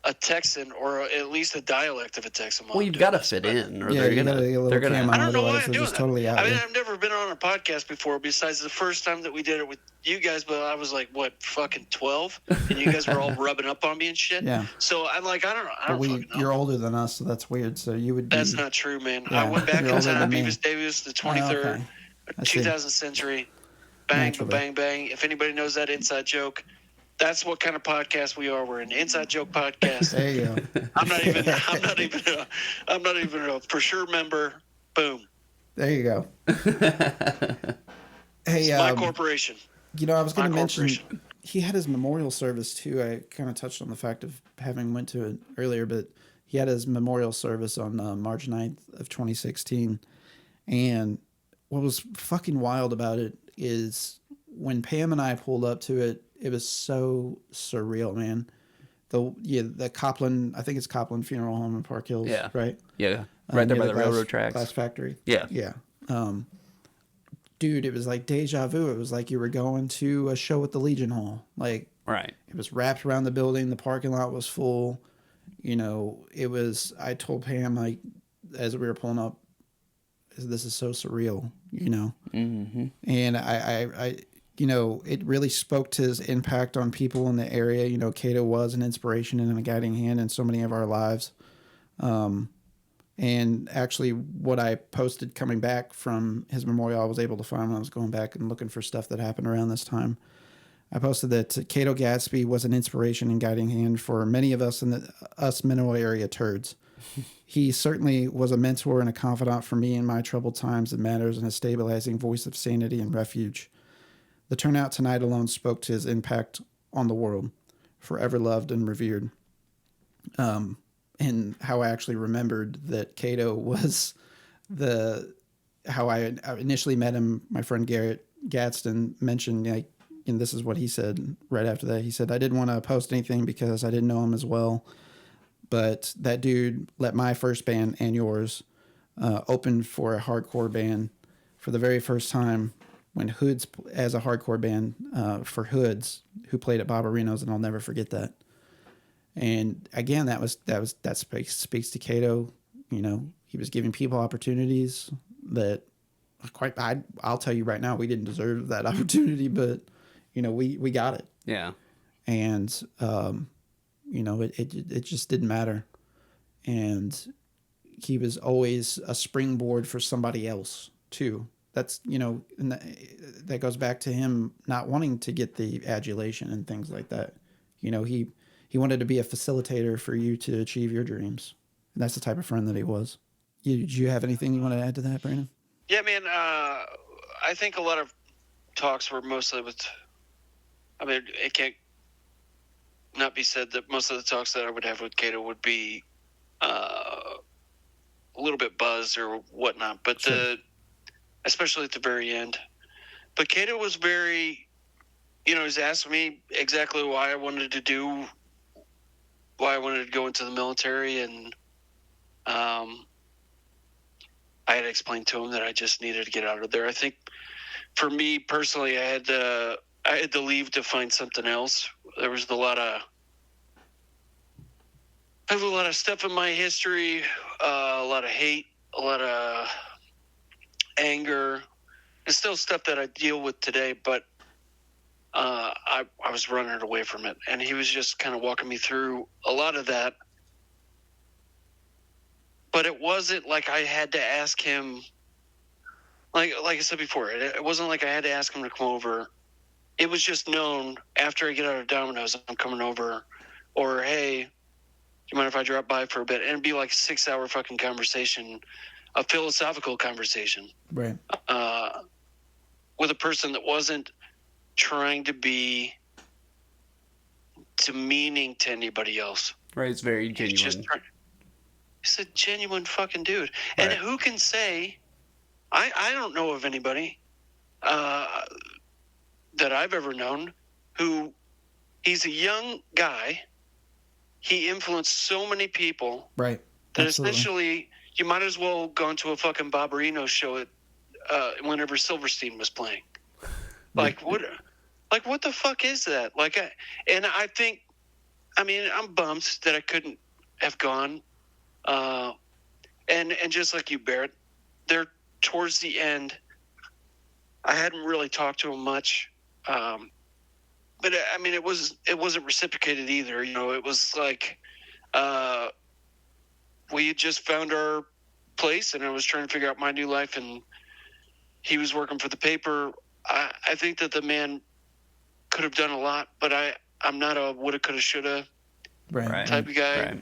a Texan, or at least a dialect of a Texan. Well, you've got to fit in, or Yeah, they're you gotta get a little cam on, I don't know why otherwise I'm they're doing just that. totally out I mean, there. I've never been on a podcast before, besides the first time that we did it with you guys, but I was like, what, fucking 12? And you guys were all rubbing up on me and shit. Yeah. So I'm like, I don't fucking know. You're older than us, so that's weird. So you would be... That's not true, man. Yeah, I went back you're in older time, than me. Beavis Davis, the 23rd, okay. I see. 2000th century. Bang, Naturally. bang, bang. If anybody knows that inside joke, that's what kind of podcast we are. We're an inside joke podcast. There you go. I'm not even a for sure member. Boom. There you go. Hey, It's my corporation. I was going to My mention corporation. he had his memorial service too. I kind of touched on the fact of having went to it earlier, but he had his memorial service on March 9th of 2016. And what was fucking wild about it is when Pam and I pulled up to it, it was so surreal, man. The Copland, I think it's Copland Funeral Home in Park Hills, Yeah. right? Yeah. Right there by the railroad tracks. Glass factory. Yeah. Yeah. Dude, it was like deja vu. It was like you were going to a show at the Legion Hall. Like, Right. it was wrapped around the building. The parking lot was full. I told Pam, like, as we were pulling up, this is so surreal, Mm-hmm. And I it really spoke to his impact on people in the area. Kato was an inspiration and a guiding hand in so many of our lives. And actually what I posted coming back from his memorial, I was able to find when I was going back and looking for stuff that happened around this time. I posted that Kato Gatsby was an inspiration and guiding hand for many of us us mineral area turds. He certainly was a mentor and a confidant for me in my troubled times and matters, and a stabilizing voice of sanity and refuge. The turnout tonight alone spoke to his impact on the world, forever loved and revered. And how I actually remembered that Kato was how I initially met him. My friend Garrett Gadsden mentioned, and this is what he said right after that. He said, I didn't want to post anything because I didn't know him as well. But that dude let my first band and yours open for a hardcore band for the very first time when Hoods, as a hardcore band for Hoods, who played at Barbarino's, and I'll never forget that. And again, that speaks to Kato. He was giving people opportunities that I'll tell you right now, we didn't deserve that opportunity, but we got it. Yeah. And it just didn't matter. And he was always a springboard for somebody else too. That's, and that goes back to him not wanting to get the adulation and things like that. He wanted to be a facilitator for you to achieve your dreams. And that's the type of friend that he was. Do you have anything you want to add to that, Brandon? Yeah, man. I think a lot of talks were mostly with, it can't not be said that most of the talks that I would have with Kato would be a little bit buzzed or whatnot, but sure. Especially at the very end. But Kato was very he's asked me exactly why I wanted to go into the military, and I had explained to him that I just needed to get out of there. I think for me personally, I had to leave to find something else. There was a lot of stuff in my history, a lot of hate, a lot of anger. It's still stuff that I deal with today, but I was running away from it, and he was just kind of walking me through a lot of that. But it wasn't like I had to ask him. Like I said before, it wasn't like I had to ask him to come over. It was just known after I get out of Domino's, I'm coming over, or hey, do you mind if I drop by for a bit? And it'd be like a 6-hour fucking conversation, a philosophical conversation, Right. With a person that wasn't trying to be demeaning to anybody else. Right, it's very genuine. He's a genuine fucking dude. And Right. who can say, I don't know of anybody that I've ever known who, he's a young guy. He influenced so many people. Right. That Absolutely. essentially you might as well go into a fucking Bob Marino show at whenever Silverstein was playing. Like what the fuck is that? I think, I'm bummed that I couldn't have gone. And just like you, Barrett, there towards the end, I hadn't really talked to him much. But it wasn't reciprocated either. It was like, we had just found our place, and I was trying to figure out my new life, and he was working for the paper. I think that the man could have done a lot, but I'm not a woulda, coulda, shoulda Right. type of guy.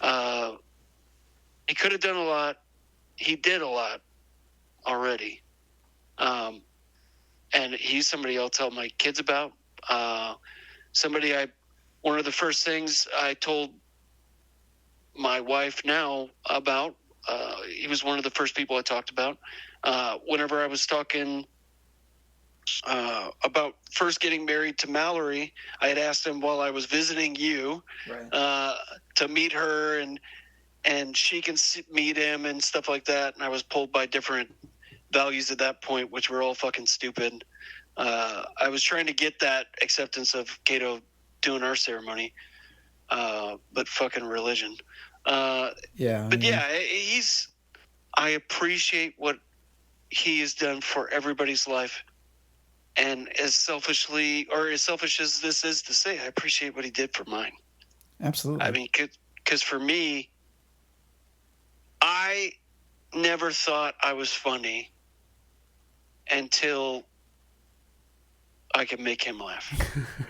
Right. He could have done a lot. He did a lot already. And he's somebody I'll tell my kids about. One of the first things I told my wife now about, he was one of the first people I talked about. Whenever I was talking about first getting married to Mallory, I had asked him while I was visiting you to meet her, and she can meet him and stuff like that. And I was pulled by different values at that point, which were all fucking stupid. I was trying to get that acceptance of Kato doing our ceremony, but fucking religion. I appreciate what he has done for everybody's life. And as selfish as this is to say, I appreciate what he did for mine. Absolutely. Because for me, I never thought I was funny until I could make him laugh.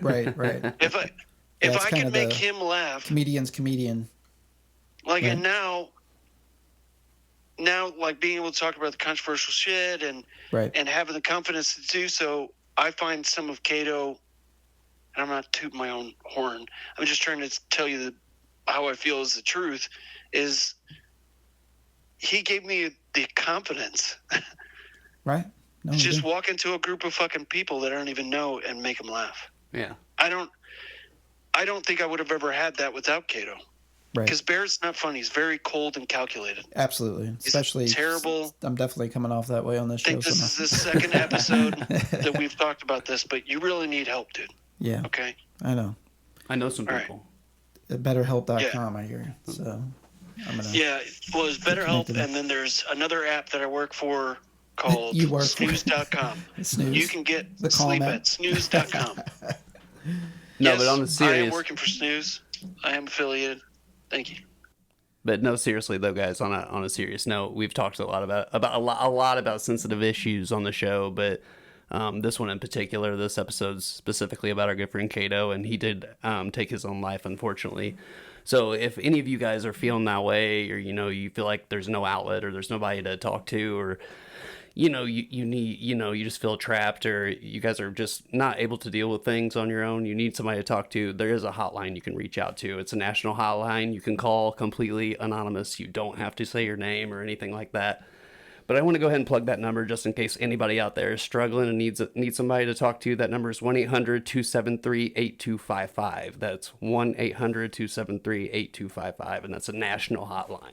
Right. If I could make him laugh, comedian's comedian. like, right. And now, like being able to talk about the controversial shit and having the confidence to do so, I find some of Kato, and I'm not tooting my own horn, I'm just trying to tell you how I feel is the truth, is he gave me the confidence. Right. No, just walk into a group of fucking people that I don't even know and make them laugh. Yeah. I don't think I would have ever had that without Kato. Right. Because Barrett's not funny. He's very cold and calculated. Absolutely. Especially terrible. I'm definitely coming off that way on this show. I think this is the second episode that we've talked about this, but you really need help, dude. Yeah. Okay. I know. I know some people. Right. BetterHelp.com, I hear. So I'm gonna. Yeah. Well, there's BetterHelp, and then there's another app that I work for called snooze.com. Snooze. You can get sleep at snooze.com. No, but on the serious, I am working for Snooze. I am affiliated. Thank you. But no, seriously though, guys. On a serious note, we've talked a lot about sensitive issues on the show, but this one in particular, this episode's specifically about our good friend Kato, and he did take his own life, unfortunately. So if any of you guys are feeling that way, or you feel like there's no outlet, or there's nobody to talk to, or you need, you just feel trapped, or you guys are just not able to deal with things on your own, you need somebody to talk to, there is a hotline you can reach out to. It's a national hotline. You can call completely anonymous. You don't have to say your name or anything like that. But I want to go ahead and plug that number just in case anybody out there is struggling and needs somebody to talk to. That number is 1-800-273-8255. That's 1-800-273-8255, and that's a national hotline.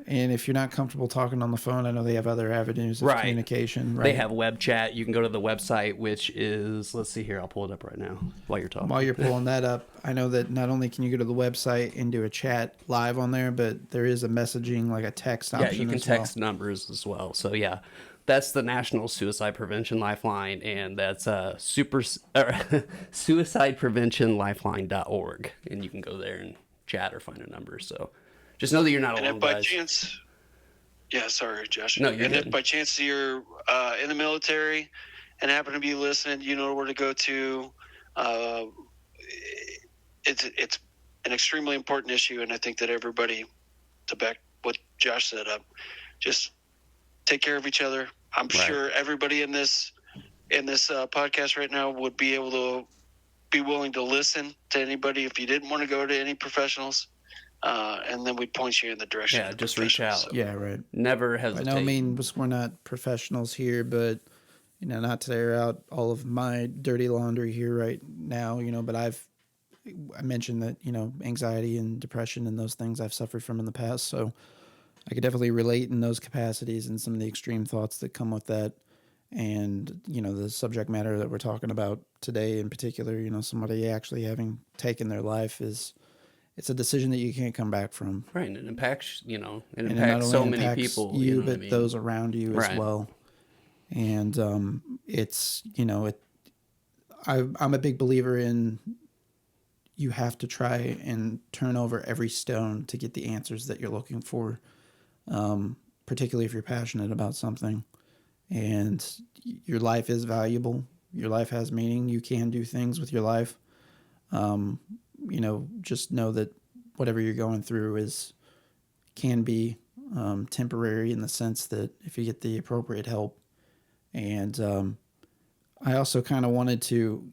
And if you're not comfortable talking on the phone, I know they have other avenues of communication. Right? They have web chat. You can go to the website, which is, let's see here, I'll pull it up right now while you're talking. While you're pulling that up, I know that not only can you go to the website and do a chat live on there, but there is a messaging, like a text option. Yeah, you can text numbers as well. So yeah, that's the National Suicide Prevention Lifeline, and that's suicidepreventionlifeline.org, and you can go there and chat or find a number. So just know that you're not alone, if by guys. chance, yeah, sorry, Josh. No, you're good. If by chance you're in the military and happen to be listening, you know where to go to. It's an extremely important issue, and I think that everybody, to back what Josh said up, just take care of each other. I'm sure everybody in this podcast right now would be able to be willing to listen to anybody if you didn't want to go to any professionals. And then we'd point you in the direction. Yeah, just reach out. So. Yeah, right. Never hesitate. I know, we're not professionals here, but, not to air out all of my dirty laundry here right now, but I mentioned that, anxiety and depression and those things I've suffered from in the past. So I could definitely relate in those capacities and some of the extreme thoughts that come with that. And, the subject matter that we're talking about today in particular, somebody actually having taken their life it's a decision that you can't come back from. Right, and it impacts, it not impacts only so many impacts people. You, but those around you as well. And it's, I'm a big believer in you have to try and turn over every stone to get the answers that you're looking for, particularly if you're passionate about something. And your life is valuable. Your life has meaning. You can do things with your life. Just know that whatever you're going through can be temporary in the sense that if you get the appropriate help. And I also kind of wanted to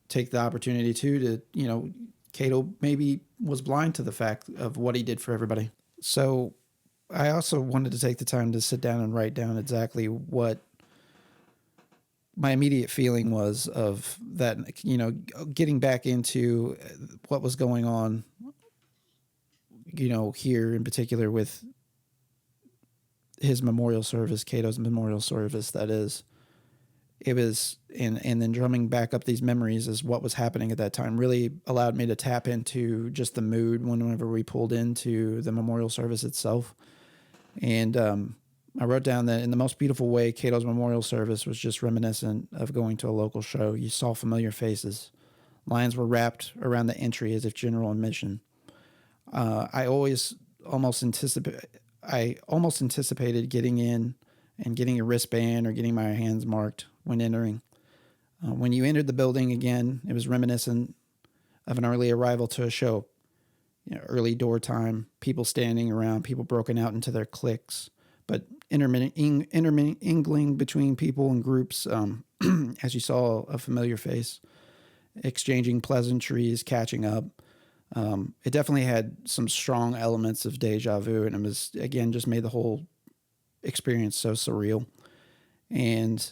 take the opportunity to, Kato maybe was blind to the fact of what he did for everybody. So I also wanted to take the time to sit down and write down exactly what my immediate feeling was of that, getting back into what was going on, here in particular with his memorial service, Kato's memorial service, that is. It was, and then drumming back up these memories as what was happening at that time really allowed me to tap into just the mood whenever we pulled into the memorial service itself. And I wrote down that in the most beautiful way, Kato's memorial service was just reminiscent of going to a local show. You saw familiar faces. Lines were wrapped around the entry as if general admission. I almost anticipated getting in and getting a wristband or getting my hands marked when entering. When you entered the building again, it was reminiscent of an early arrival to a show. Early door time, people standing around, people broken out into their cliques, but intermingling between people and groups, as you saw a familiar face, exchanging pleasantries, catching up. It definitely had some strong elements of deja vu, and it was, again, just made the whole experience so surreal. And,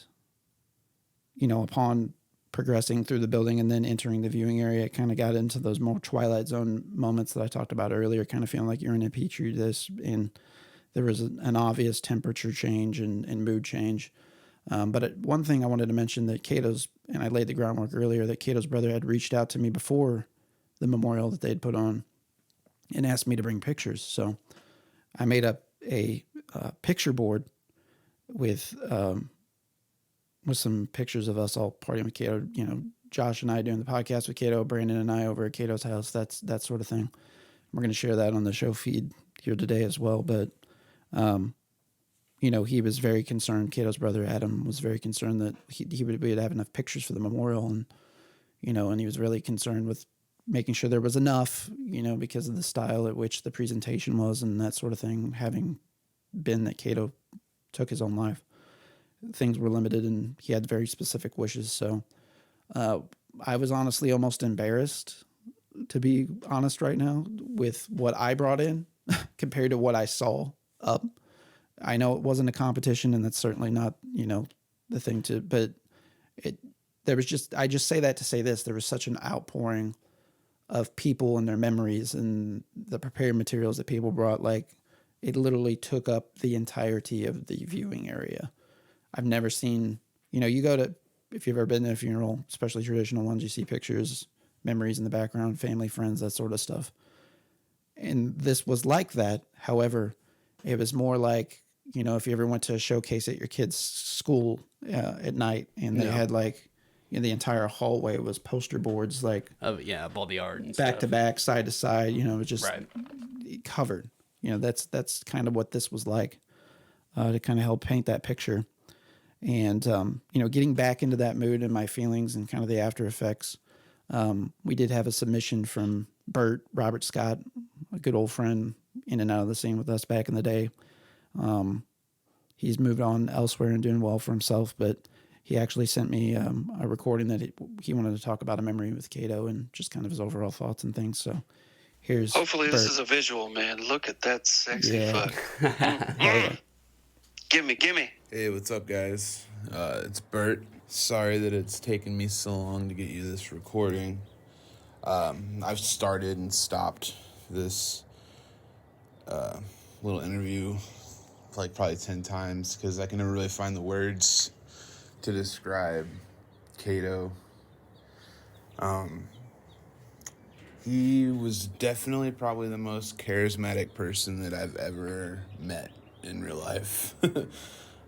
upon progressing through the building and then entering the viewing area, it kind of got into those more Twilight Zone moments that I talked about earlier, kind of feeling like you're in a petri dish, and there was an obvious temperature change and mood change. But one thing I wanted to mention that and I laid the groundwork earlier, that Kato's brother had reached out to me before the memorial that they'd put on and asked me to bring pictures. So I made up a picture board with some pictures of us all partying with Kato, Josh and I doing the podcast with Kato, Brandon and I over at Kato's house, that sort of thing. We're going to share that on the show feed here today as well. But, he was very concerned. Kato's brother, Adam, was very concerned that he would have enough pictures for the memorial. And, and he was really concerned with making sure there was enough, because of the style at which the presentation was and that sort of thing, having been that Kato took his own life. Things were limited and he had very specific wishes. So I was honestly almost embarrassed, to be honest right now, with what I brought in compared to what I saw up. I know it wasn't a competition, and that's certainly not, the thing to, but there was just, I just say that to say this, there was such an outpouring of people and their memories and the prepared materials that people brought. Like, it literally took up the entirety of the viewing area. I've never seen, you go to, if you've ever been to a funeral, especially traditional ones, you see pictures, memories in the background, family, friends, that sort of stuff. And this was like that. However, it was more like, if you ever went to a showcase at your kid's school at night, and they had like, the entire hallway was poster boards, like of all the art and back stuff. to back, side to side, it was just Right. covered. That's kind of what this was like, to kind of help paint that picture. And, getting back into that mood and my feelings and kind of the after effects, we did have a submission from Robert Scott, a good old friend, in and out of the scene with us back in the day. He's moved on elsewhere and doing well for himself, but he actually sent me a recording that he wanted to talk about a memory with Kato and just kind of his overall thoughts and things. So here's hopefully this Bert. is a visual, man. Look at that sexy fuck. Yeah. Gimme. Hey, what's up, guys? It's Bert. Sorry that it's taken me so long to get you this recording. I've started and stopped this little interview like probably 10 times because I can never really find the words to describe Kato. He was definitely probably the most charismatic person that I've ever met in real life.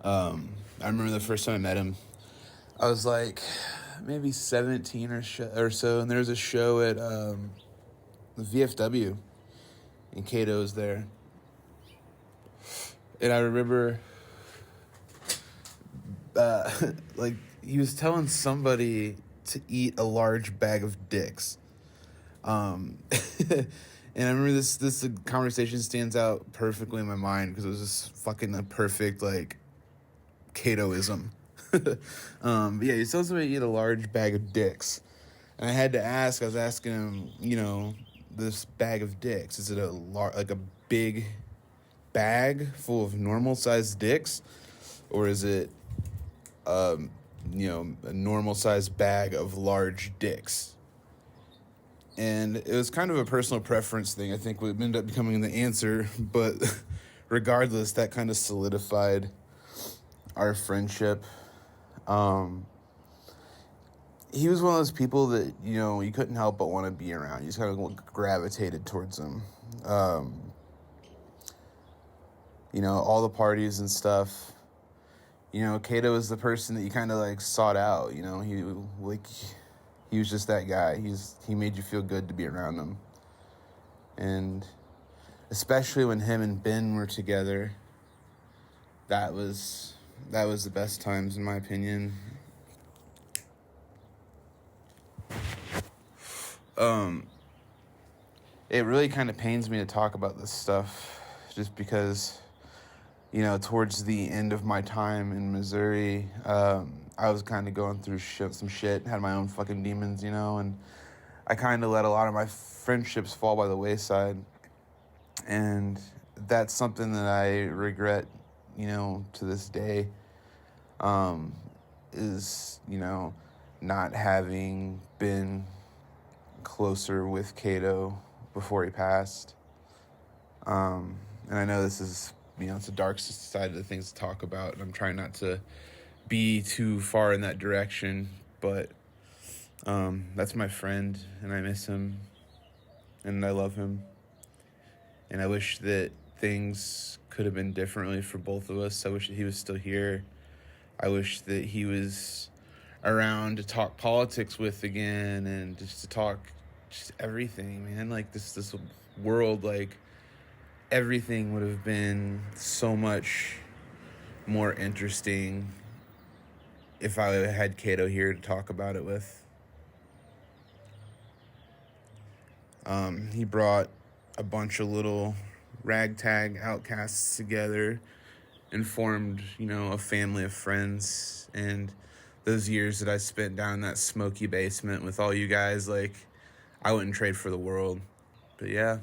I remember the first time I met him, I was like maybe 17 or so, and there was a show at the VFW, and Kato was there. And I remember, like, he was telling somebody to eat a large bag of dicks. And I remember this conversation stands out perfectly in my mind because it was just fucking a perfect, like, Katoism. But yeah, he told somebody to eat a large bag of dicks. And I had to ask, I was asking him, this bag of dicks, is it like a big bag full of normal-sized dicks? Or is it, a normal-sized bag of large dicks? And it was kind of a personal preference thing. I think would end up becoming the answer, but regardless, that kind of solidified our friendship. He was one of those people that, you couldn't help but want to be around. You just kind of gravitated towards him. All the parties and stuff. Kato was the person that you kind of like sought out. He was just that guy. He made you feel good to be around him. And especially when him and Ben were together, that was the best times in my opinion. It really kind of pains me to talk about this stuff just because, towards the end of my time in Missouri, I was kind of going through some shit, had my own fucking demons, and I kind of let a lot of my friendships fall by the wayside. And that's something that I regret, to this day, is, not having been closer with Kato before he passed. And I know this is, it's a dark side of the things to talk about, and I'm trying not to be too far in that direction, but that's my friend, and I miss him, and I love him, and I wish that things could have been differently for both of us. I wish that he was still here. I wish that he was around to talk politics with again, and just to talk just everything, man. Like this world, like everything would have been so much more interesting if I had Kato here to talk about it with. He brought a bunch of little ragtag outcasts together and formed, a family of friends. And those years that I spent down in that smoky basement with all you guys, like, I wouldn't trade for the world. But yeah,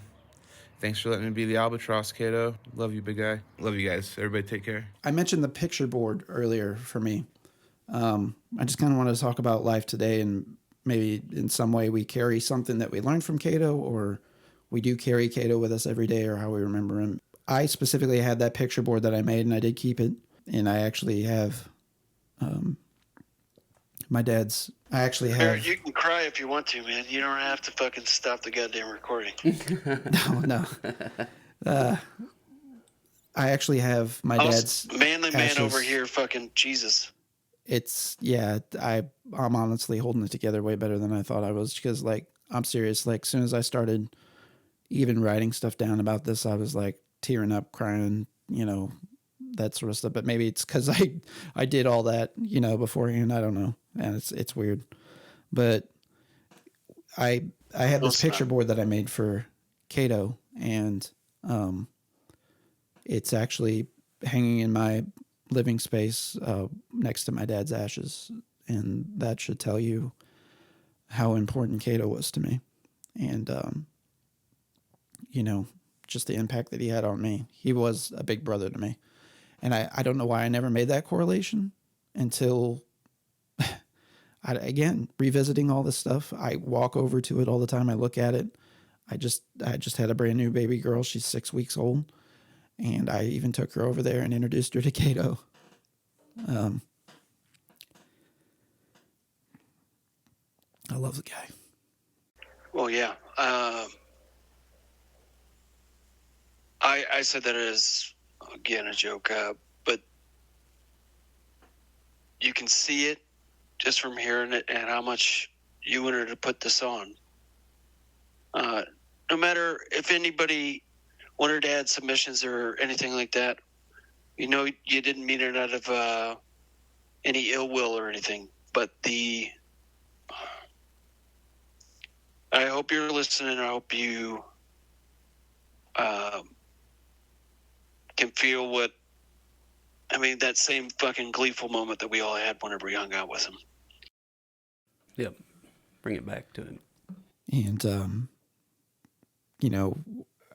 Thanks for letting me be the albatross, Kato. Love you, big guy. Love you guys. Everybody take care. I mentioned the picture board earlier for me. I just kind of wanted to talk about life today, and maybe in some way we carry something that we learned from Kato, or we do carry Kato with us every day, or how we remember him. I specifically had that picture board that I made, and I did keep it. And I actually have my dad's. I actually have. Barrett, you can cry if you want to, man. You don't have to fucking stop the goddamn recording. No. I actually have my dad's manly man ashes. over here. Fucking Jesus. It's I'm honestly holding it together way better than I thought I was, because like, I'm serious. Like, as soon as I started even writing stuff down about this, I was like tearing up, crying, that sort of stuff. But maybe it's because I did all that, beforehand. I don't know. And it's weird. But I have this picture board that I made for Kato, and it's actually hanging in my living space next to my dad's ashes. And that should tell you how important Kato was to me. And, just the impact that he had on me. He was a big brother to me. And I don't know why I never made that correlation until, again, revisiting all this stuff. I walk over to it all the time. I look at it. I just had a brand new baby girl. She's 6 weeks old. And I even took her over there and introduced her to Kato. I love the guy. Well, yeah. I said that as, again, a joke, but you can see it just from hearing it and how much you wanted to put this on. No matter if anybody wanted to add submissions or anything like that, you didn't mean it out of any ill will or anything, but I hope you're listening. I hope you can feel that same fucking gleeful moment that we all had whenever we hung out with him. Yep. Bring it back to him. And,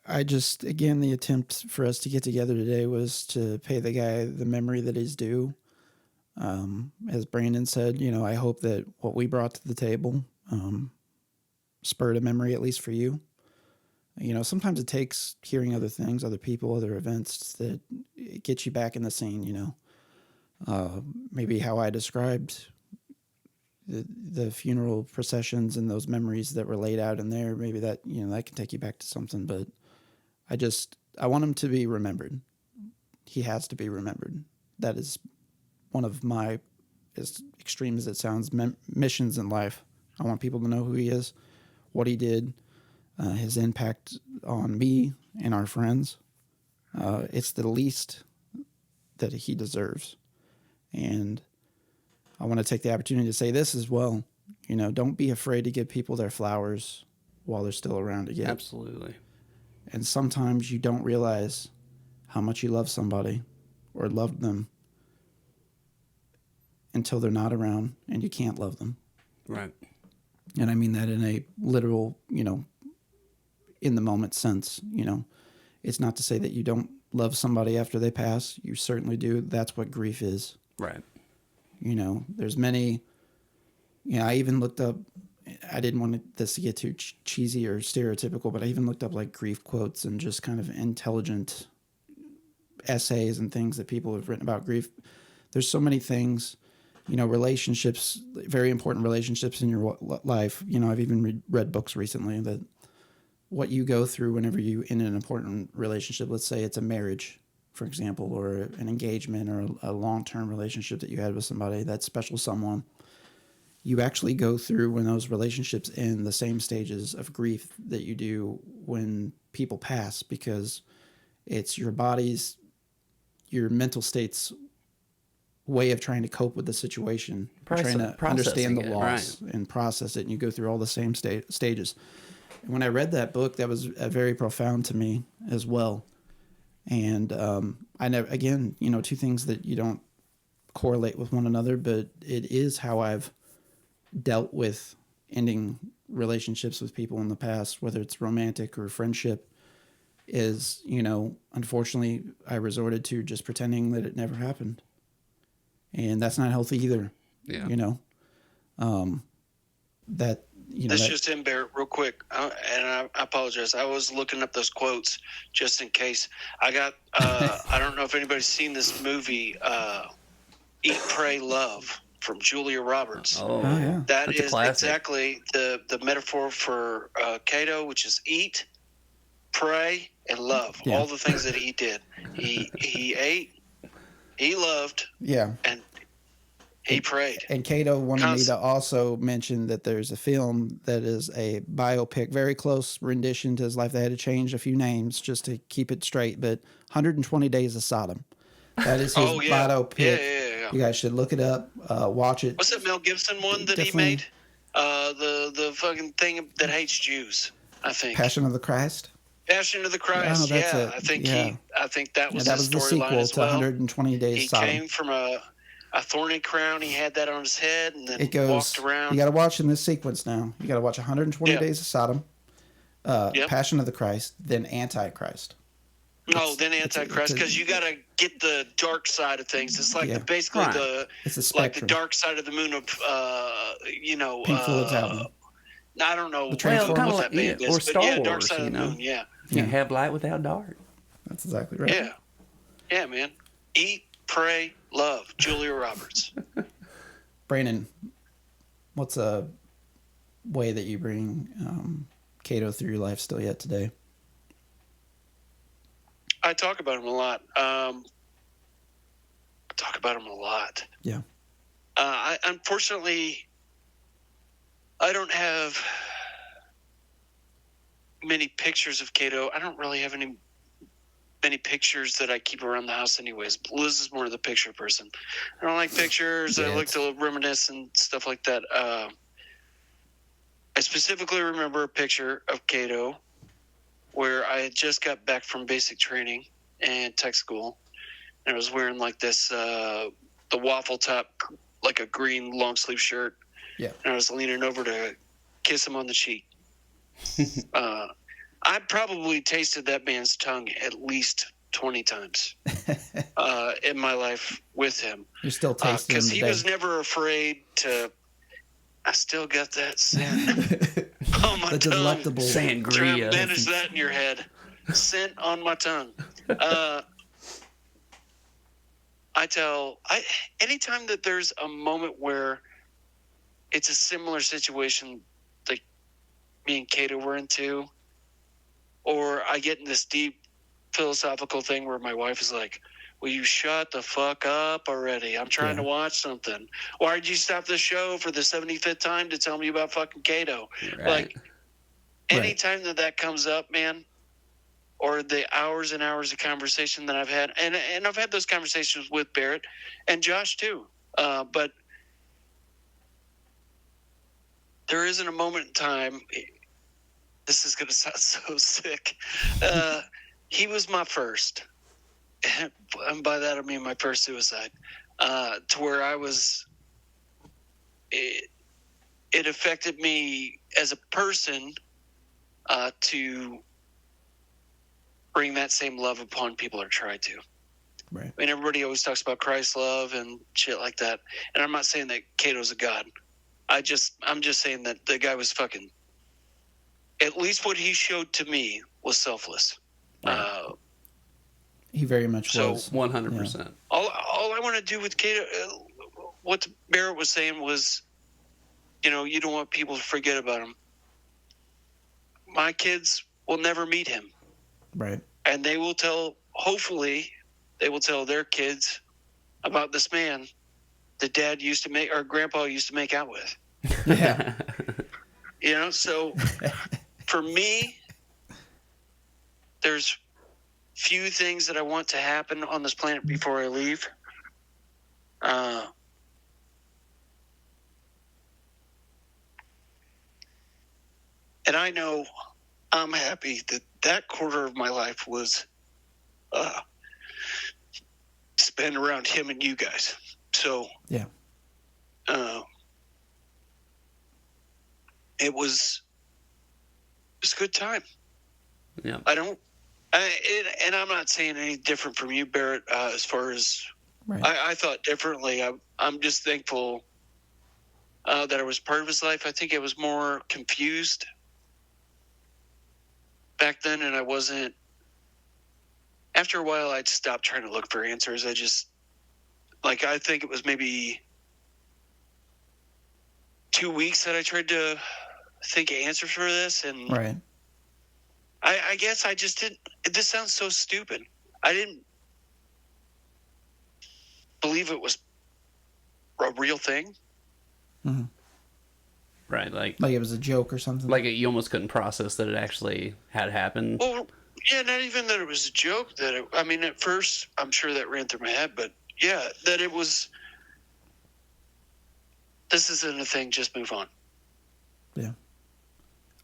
I just, again, the attempt for us to get together today was to pay the guy the memory that is due. As Brandon said, I hope that what we brought to the table spurred a memory, at least for you. Sometimes it takes hearing other things, other people, other events that it gets you back in the scene, maybe how I described the funeral processions and those memories that were laid out in there. Maybe that, that can take you back to something, but I want him to be remembered. He has to be remembered. That is one of my, as extreme as it sounds, missions in life. I want people to know who he is, what he did, his impact on me and our friends. It's the least that he deserves. And I want to take the opportunity to say this as well. Don't be afraid to give people their flowers while they're still around again. Absolutely. And sometimes you don't realize how much you love somebody or loved them until they're not around and you can't love them. Right. And I mean that in a literal, in the moment sense. It's not to say that you don't love somebody after they pass. You certainly do. That's what grief is. Right. There's many, I even looked up, I didn't want this to get too cheesy or stereotypical, but I even looked up like grief quotes and just kind of intelligent essays and things that people have written about grief. There's so many things, relationships, very important relationships in your life. I've even read books recently that what you go through whenever you in an important relationship, let's say it's a marriage, for example, or an engagement or a long-term relationship that you had with somebody, that special someone, you actually go through when those relationships end the same stages of grief that you do when people pass, because it's your body's, your mental state's way of trying to cope with the situation, trying to understand the loss and process it. And you go through all the same stages. And when I read that book, that was very profound to me as well. And I never, again, two things that you don't correlate with one another, but it is how I've dealt with ending relationships with people in the past, whether it's romantic or friendship. is, you know, unfortunately, I resorted to just pretending that it never happened. And that's not healthy either. Yeah. You know, that, you know, This that, just in, Barrett, real quick, and I apologize. I was looking up those quotes just in case. I got, I don't know if anybody's seen this movie, Eat, Pray, Love, from Julia Roberts. Oh, yeah. That that's a is classic. exactly the metaphor for Kato, which is eat, pray, and love. Yeah. All the things that he did. He ate, he loved, yeah. and he prayed. And Kato wanted me to also mention that there's a film that is a biopic, very close rendition to his life. They had to change a few names just to keep it straight, but 120 Days of Sodom. That is his biopic. Yeah. You guys should look it up, watch it. What's that Mel Gibson one that Definitely. he made? The fucking thing that hates Jews, I think. Passion of the Christ. Passion of the Christ. Oh, that's yeah, it. I think Yeah. I think that was that his was the storyline sequel as to well. 120 Days He of Sodom. came from a thorny crown. He had that on his head, and then It goes. walked around. You got to watch in this sequence now. You got to watch 120 Yeah. Days of Sodom, Yep. Passion of the Christ, then Antichrist. No, then Antichrist, because you got to get the dark side of things. It's like Yeah. basically Right. It's a like the spectrum. dark side of the moon of Pink Floyd's album. I don't know The what Transformers? that band is, or but Star yeah, Dark Wars, Side of you the know. Moon. Yeah, You have light without dark. That's exactly right. yeah, man. Eat, pray, love. Julia Roberts. Brandon, what's a way that you bring Kato through your life still yet today? I talk about him a lot. Yeah. Unfortunately, I don't have many pictures of Kato. I don't really have many pictures that I keep around the house anyways. Liz is more of the picture person. I don't like pictures. I like to reminisce and stuff like that. I specifically remember a picture of Kato where I had just got back from basic training and tech school. And I was wearing like this, the waffle top, like a green long sleeve shirt. Yeah. And I was leaning over to kiss him on the cheek. I probably tasted that man's tongue at least 20 times in my life with him. You're still tasting him because he today. was never afraid to. I still got that scent on my The tongue. delectable Try Sangria. and manage that in your head. Scent on my tongue. Anytime that there's a moment where it's a similar situation like me and Kato were into, or I get in this deep philosophical thing where my wife is like, will you shut the fuck up already? I'm trying to watch something. Why did you stop the show for the 75th time to tell me about fucking Kato? Right. Like, anytime that comes up, man, or the hours and hours of conversation that I've had, and I've had those conversations with Barrett and Josh too, but there isn't a moment in time. This is going to sound so sick. He was my first. And by that I mean my first suicide, to where I was. It affected me as a person to bring that same love upon people, or try to. Right. I mean, everybody always talks about Christ's love and shit like that, and I'm not saying that Kato's a god. I'm just saying that the guy was fucking. At least what he showed to me was selfless. Right. He very much So, was. 100%. All I want to do with Kato, what Barrett was saying was, you don't want people to forget about him. My kids will never meet him. Right. And they will hopefully, they will tell their kids about this man that Dad used to make, or Grandpa used to make out with. Yeah. So for me, there's few things that I want to happen on this planet before I leave. And I know I'm happy that quarter of my life was spent around him and you guys. So Yeah. It was a good time. Yeah. I don't And I'm not saying any different from you, Barrett, as far as Right. I thought differently. I'm just thankful that I was part of his life. I think I was more confused back then, and I wasn't. After a while, I'd stopped trying to look for answers. I just, I think it was maybe 2 weeks that I tried to think of answers for this, and Right. I guess I just didn't. This sounds so stupid. I didn't believe it was a real thing. Mm-hmm. Right, like it was a joke or something. Like you almost couldn't process that it actually had happened. Well, yeah, not even that it was a joke. At first, I'm sure that ran through my head, but yeah, that it was. This isn't a thing. Just move on. Yeah.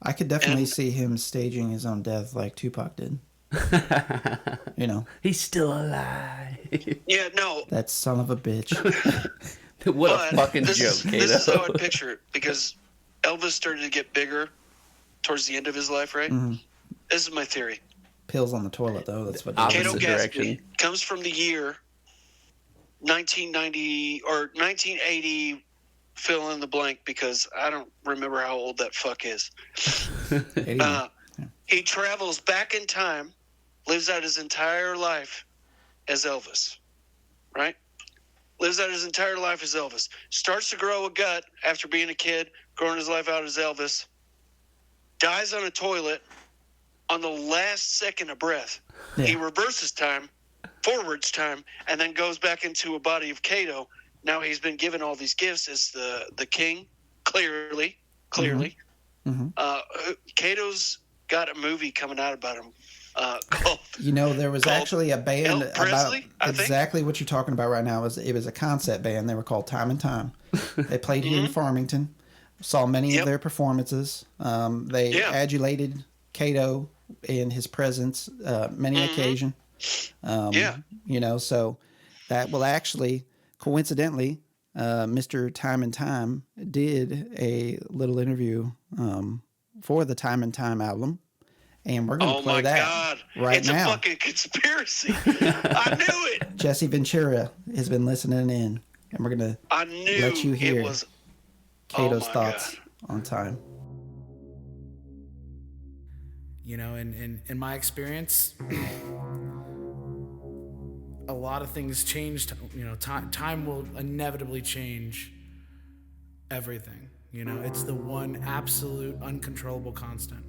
I could definitely see him staging his own death like Tupac did. He's still alive. Yeah, no. That son of a bitch. What a fucking joke, Kato. This is how I'd picture it, because Elvis started to get bigger towards the end of his life, right? Mm-hmm. This is my theory. Pills on the toilet, though. That's what Kato Opposite Gatsby direction. comes from the year 1990 or 1980, fill in the blank, because I don't remember how old that fuck is. He travels back in time, lives out his entire life as Elvis, right? Lives out his entire life as Elvis. Starts to grow a gut after being a kid, growing his life out as Elvis. Dies on a toilet on the last second of breath. Yeah. He reverses time, forwards time, and then goes back into a body of Kato. Now he's been given all these gifts as the king, clearly. Mm-hmm. Kato's got a movie coming out about him called... there was actually a band Presley, about exactly what you're talking about right now. It was a concept band. They were called Time and Time. They played here in Farmington. Saw many of their performances. They adulated Kato in his presence many occasion. So that will actually... Coincidentally, Mr. Time and Time did a little interview for the Time and Time album, and we're going to play that right now. It's a fucking conspiracy. I knew it. Jesse Ventura has been listening in, and we're going to let you hear Kato's thoughts on time. In my experience... a lot of things changed. Time will inevitably change everything. It's the one absolute uncontrollable constant.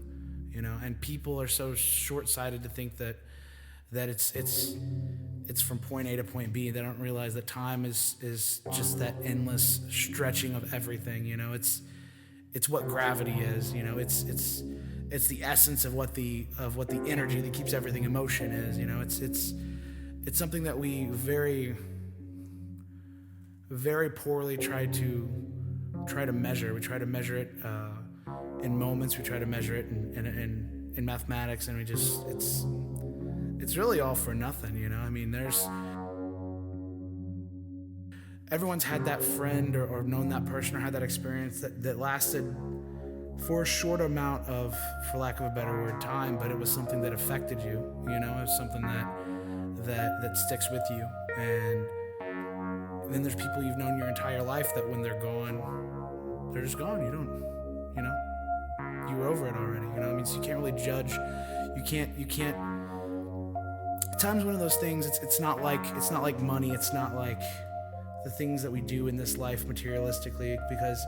And people are so short-sighted to think that it's from point A to point B. They don't realize that time is just that endless stretching of everything. It's what gravity is. It's the essence of what the energy that keeps everything in motion is. It's something that we very, very poorly try to measure. We try to measure it in moments. We try to measure it in mathematics, and it's really all for nothing. Everyone's had that friend or known that person or had that experience that lasted for a short amount of, for lack of a better word, time, but it was something that affected you. It was something that sticks with you. And then there's people you've known your entire life that when they're gone, they're just gone. You don't, you were over it already. So you can't really judge. You can't. Time's one of those things. It's not like money. It's not like the things that we do in this life materialistically, because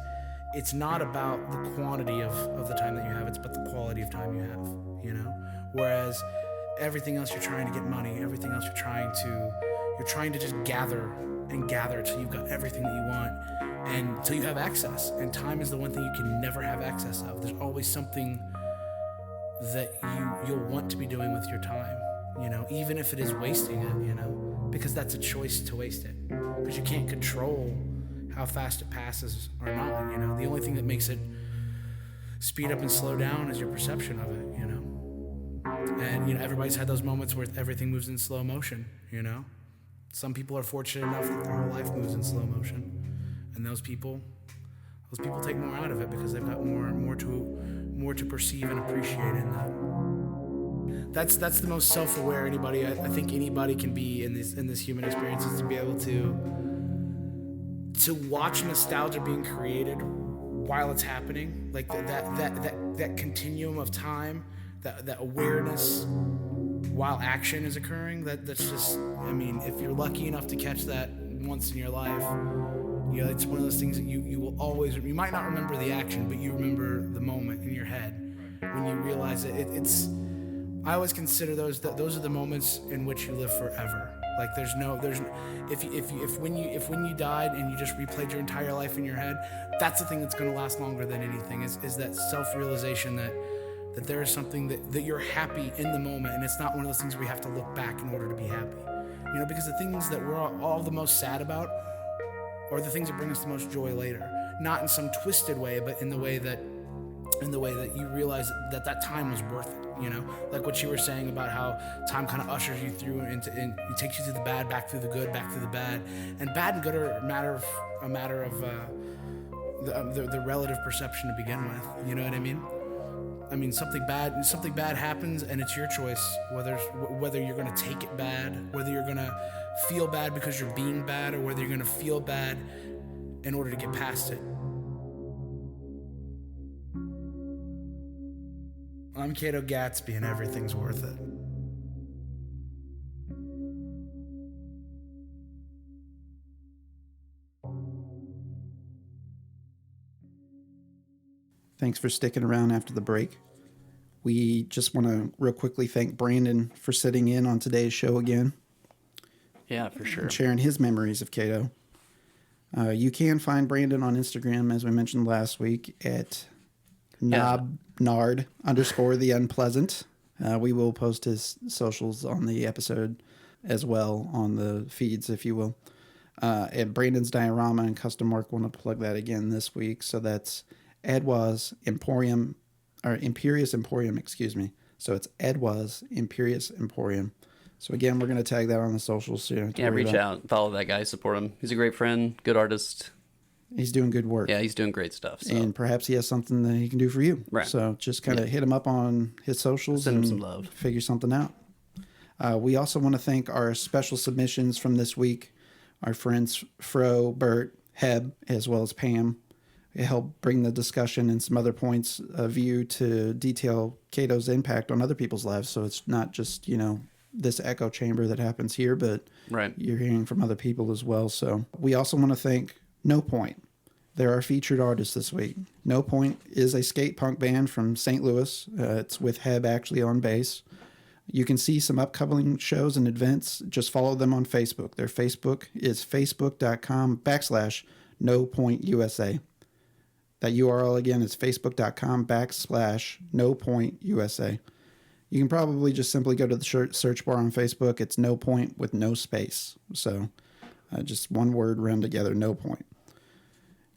it's not about the quantity of the time that you have. It's about the quality of time you have. Whereas everything else you're trying to get money, everything else you're trying to just gather till you've got everything that you want, and until you have access. And time is the one thing you can never have access of. There's always something that you'll want to be doing with your time, even if it is wasting it, because that's a choice to waste it, because you can't control how fast it passes or not. The only thing that makes it speed up and slow down is your perception of it. And everybody's had those moments where everything moves in slow motion. Some people are fortunate enough that their whole life moves in slow motion, and those people take more out of it because they've got more to perceive and appreciate in that. that's the most self-aware anybody I think anybody can be in this human experience, is to be able to watch nostalgia being created while it's happening, like that continuum of time, that awareness while action is occurring. That's just, I mean, if you're lucky enough to catch that once in your life, you know, it's one of those things that you will always, you might not remember the action, but you remember the moment in your head when you realize it's I always consider those are the moments in which you live forever. Like if when you died and you just replayed your entire life in your head, that's the thing that's going to last longer than anything, is that self-realization that there is something that you're happy in the moment, and it's not one of those things where you have to look back in order to be happy. You know, because the things that we're all the most sad about are the things that bring us the most joy later. Not in some twisted way, but in the way that you realize that time was worth it. You know, like what you were saying about how time kind of ushers you through and it takes you through the bad, back through the good, back through the bad, and bad and good are a matter of the relative perception to begin with. You know what I mean? I mean, something bad happens, and it's your choice whether you're going to take it bad, whether you're going to feel bad because you're being bad, or whether you're going to feel bad in order to get past it. I'm Kato Gatsby, and everything's worth it. Thanks for sticking around after the break. We just want to real quickly thank Brandon for sitting in on today's show again. Yeah, for sure. And sharing his memories of Kato. You can find Brandon on Instagram, as we mentioned last week, at Nard_the_unpleasant. We will post his socials on the episode as well on the feeds, if you will. And Brandon's Diorama and Custom Work, want to plug that again this week. So that's Edaw's Emporium, or Imperious Emporium, excuse me. So it's Edaw's Imperious Emporium. So again, we're going to tag that on the socials. So reach out, follow that guy, support him. He's a great friend, good artist. He's doing good work. Yeah, he's doing great stuff. So. And perhaps he has something that he can do for you. Right. So just kind of hit him up on his socials. Send and him some love. Figure something out. We also want to thank our special submissions from this week. Our friends Fro, Bert, Heb, as well as Pam. It helped bring the discussion and some other points of view to detail Kato's impact on other people's lives. So it's not just, this echo chamber that happens here, but you're hearing from other people as well. So we also want to thank NoPoint. They're our featured artists this week. NoPoint is a skate punk band from St. Louis. It's with Heb actually on bass. You can see some upcoming shows and events. Just follow them on Facebook. Their Facebook is facebook.com/NoPointUSA. That URL again is facebook.com/NoPointUSA. You can probably just simply go to the search bar on Facebook. It's NoPoint with no space. So just one word run together, NoPoint.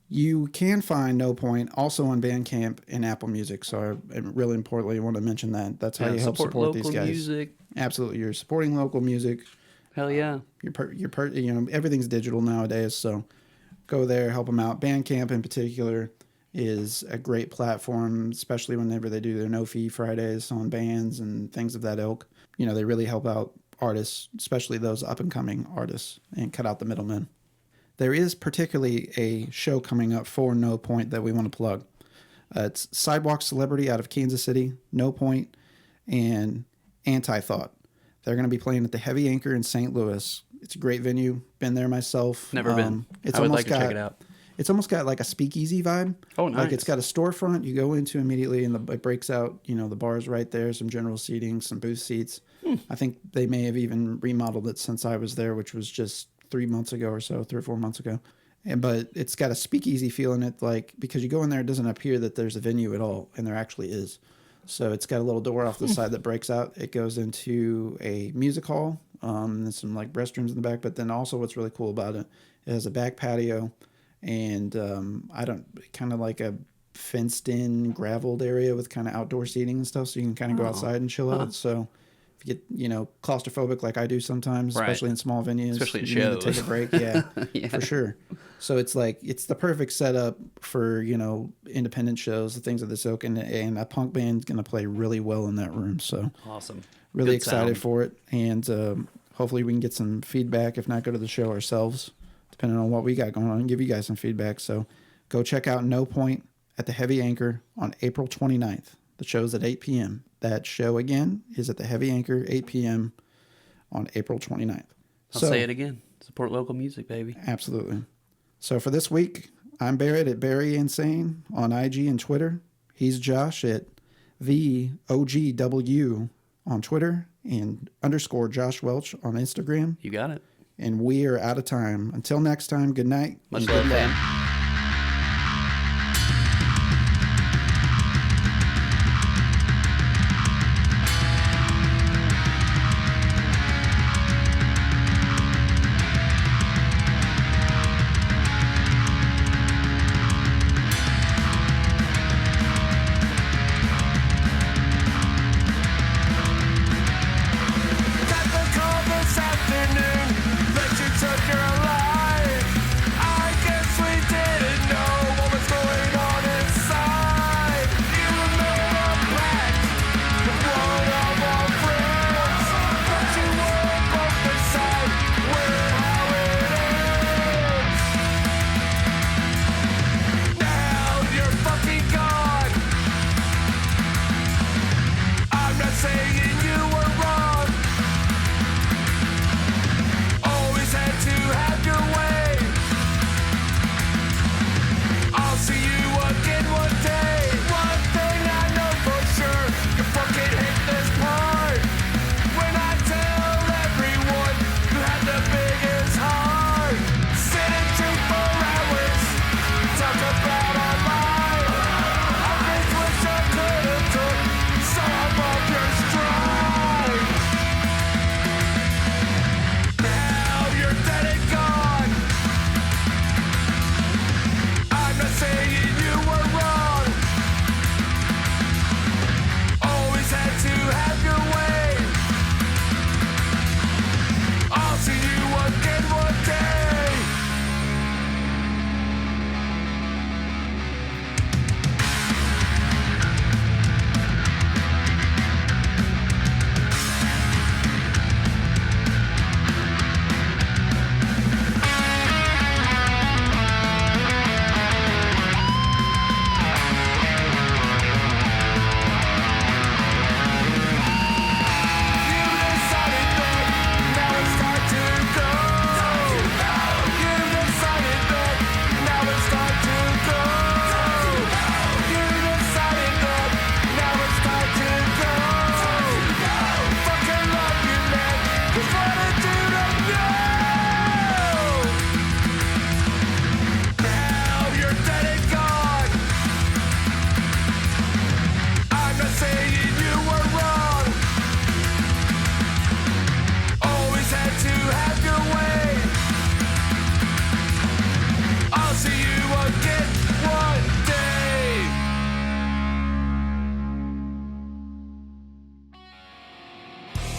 You can find NoPoint also on Bandcamp and Apple Music. So really importantly, I want to mention that. That's how you help support these guys. Music. Absolutely. You're supporting local music. Hell yeah. Everything's digital nowadays. So go there, help them out. Bandcamp in particular is a great platform, especially whenever they do their no-fee Fridays on bands and things of that ilk. They really help out artists, especially those up-and-coming artists, and cut out the middlemen. There is particularly a show coming up for NoPoint that we want to plug. It's Sidewalk Celebrity out of Kansas City, NoPoint, and Anti-Thought. They're going to be playing at the Heavy Anchor in St. Louis. It's a great venue. Been there myself. Never been. I would like to check it out. It's almost got like a speakeasy vibe. Oh, nice. Like it's got a storefront you go into immediately, and it breaks out, the bar's right there, some general seating, some booth seats. I think they may have even remodeled it since I was there, which was just 3 months ago or so, 3 or 4 months ago. But it's got a speakeasy feel in it, because you go in there, it doesn't appear that there's a venue at all, and there actually is. So it's got a little door off the side that breaks out. It goes into a music hall, and some restrooms in the back. But then also what's really cool about it has a back patio, and kind of like a fenced in graveled area with kind of outdoor seating and stuff, so you can kind of go outside and chill out. So if get, claustrophobic like I do sometimes, especially in small venues. Especially at you need shows. to take a break. Yeah, for sure. So it's the perfect setup for, independent shows, things of this ilk. And a punk band's going to play really well in that room. So awesome. Really Good excited sound. for it. And hopefully we can get some feedback. If not, go to the show ourselves, depending on what we got going on, and give you guys some feedback. So go check out NoPoint at the Heavy Anchor on April 29th. The show's at 8 p.m. That show, again, is at the Heavy Anchor, 8 p.m. on April 29th. I'll say it again. Support local music, baby. Absolutely. So for this week, I'm Barrett at Barry Insane on IG and Twitter. He's Josh at the OGW on Twitter and _ Josh Welch on Instagram. You got it. And we are out of time. Until next time, good night. Much and love, good luck. fam.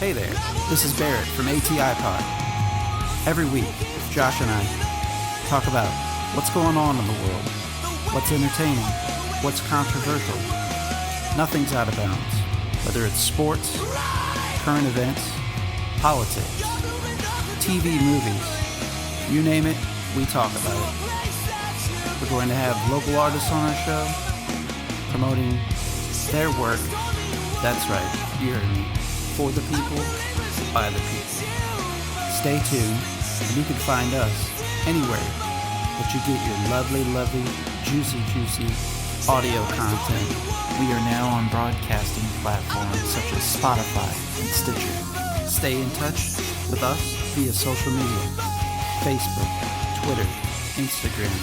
Hey there, this is Barrett from ATI Pod. Every week, Josh and I talk about what's going on in the world, what's entertaining, what's controversial. Nothing's out of bounds, whether it's sports, current events, politics, TV, movies, you name it, we talk about it. We're going to have local artists on our show promoting their work. That's right, you heard me. For the people, by the people. Stay tuned, and you can find us anywhere that you get your lovely, lovely, juicy, juicy audio content. We are now on broadcasting platforms such as Spotify and Stitcher. Stay in touch with us via social media, Facebook, Twitter, Instagram.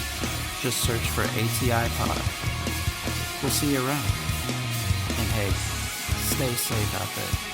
Just search for ATI Pod. We'll see you around. And hey, stay safe out there.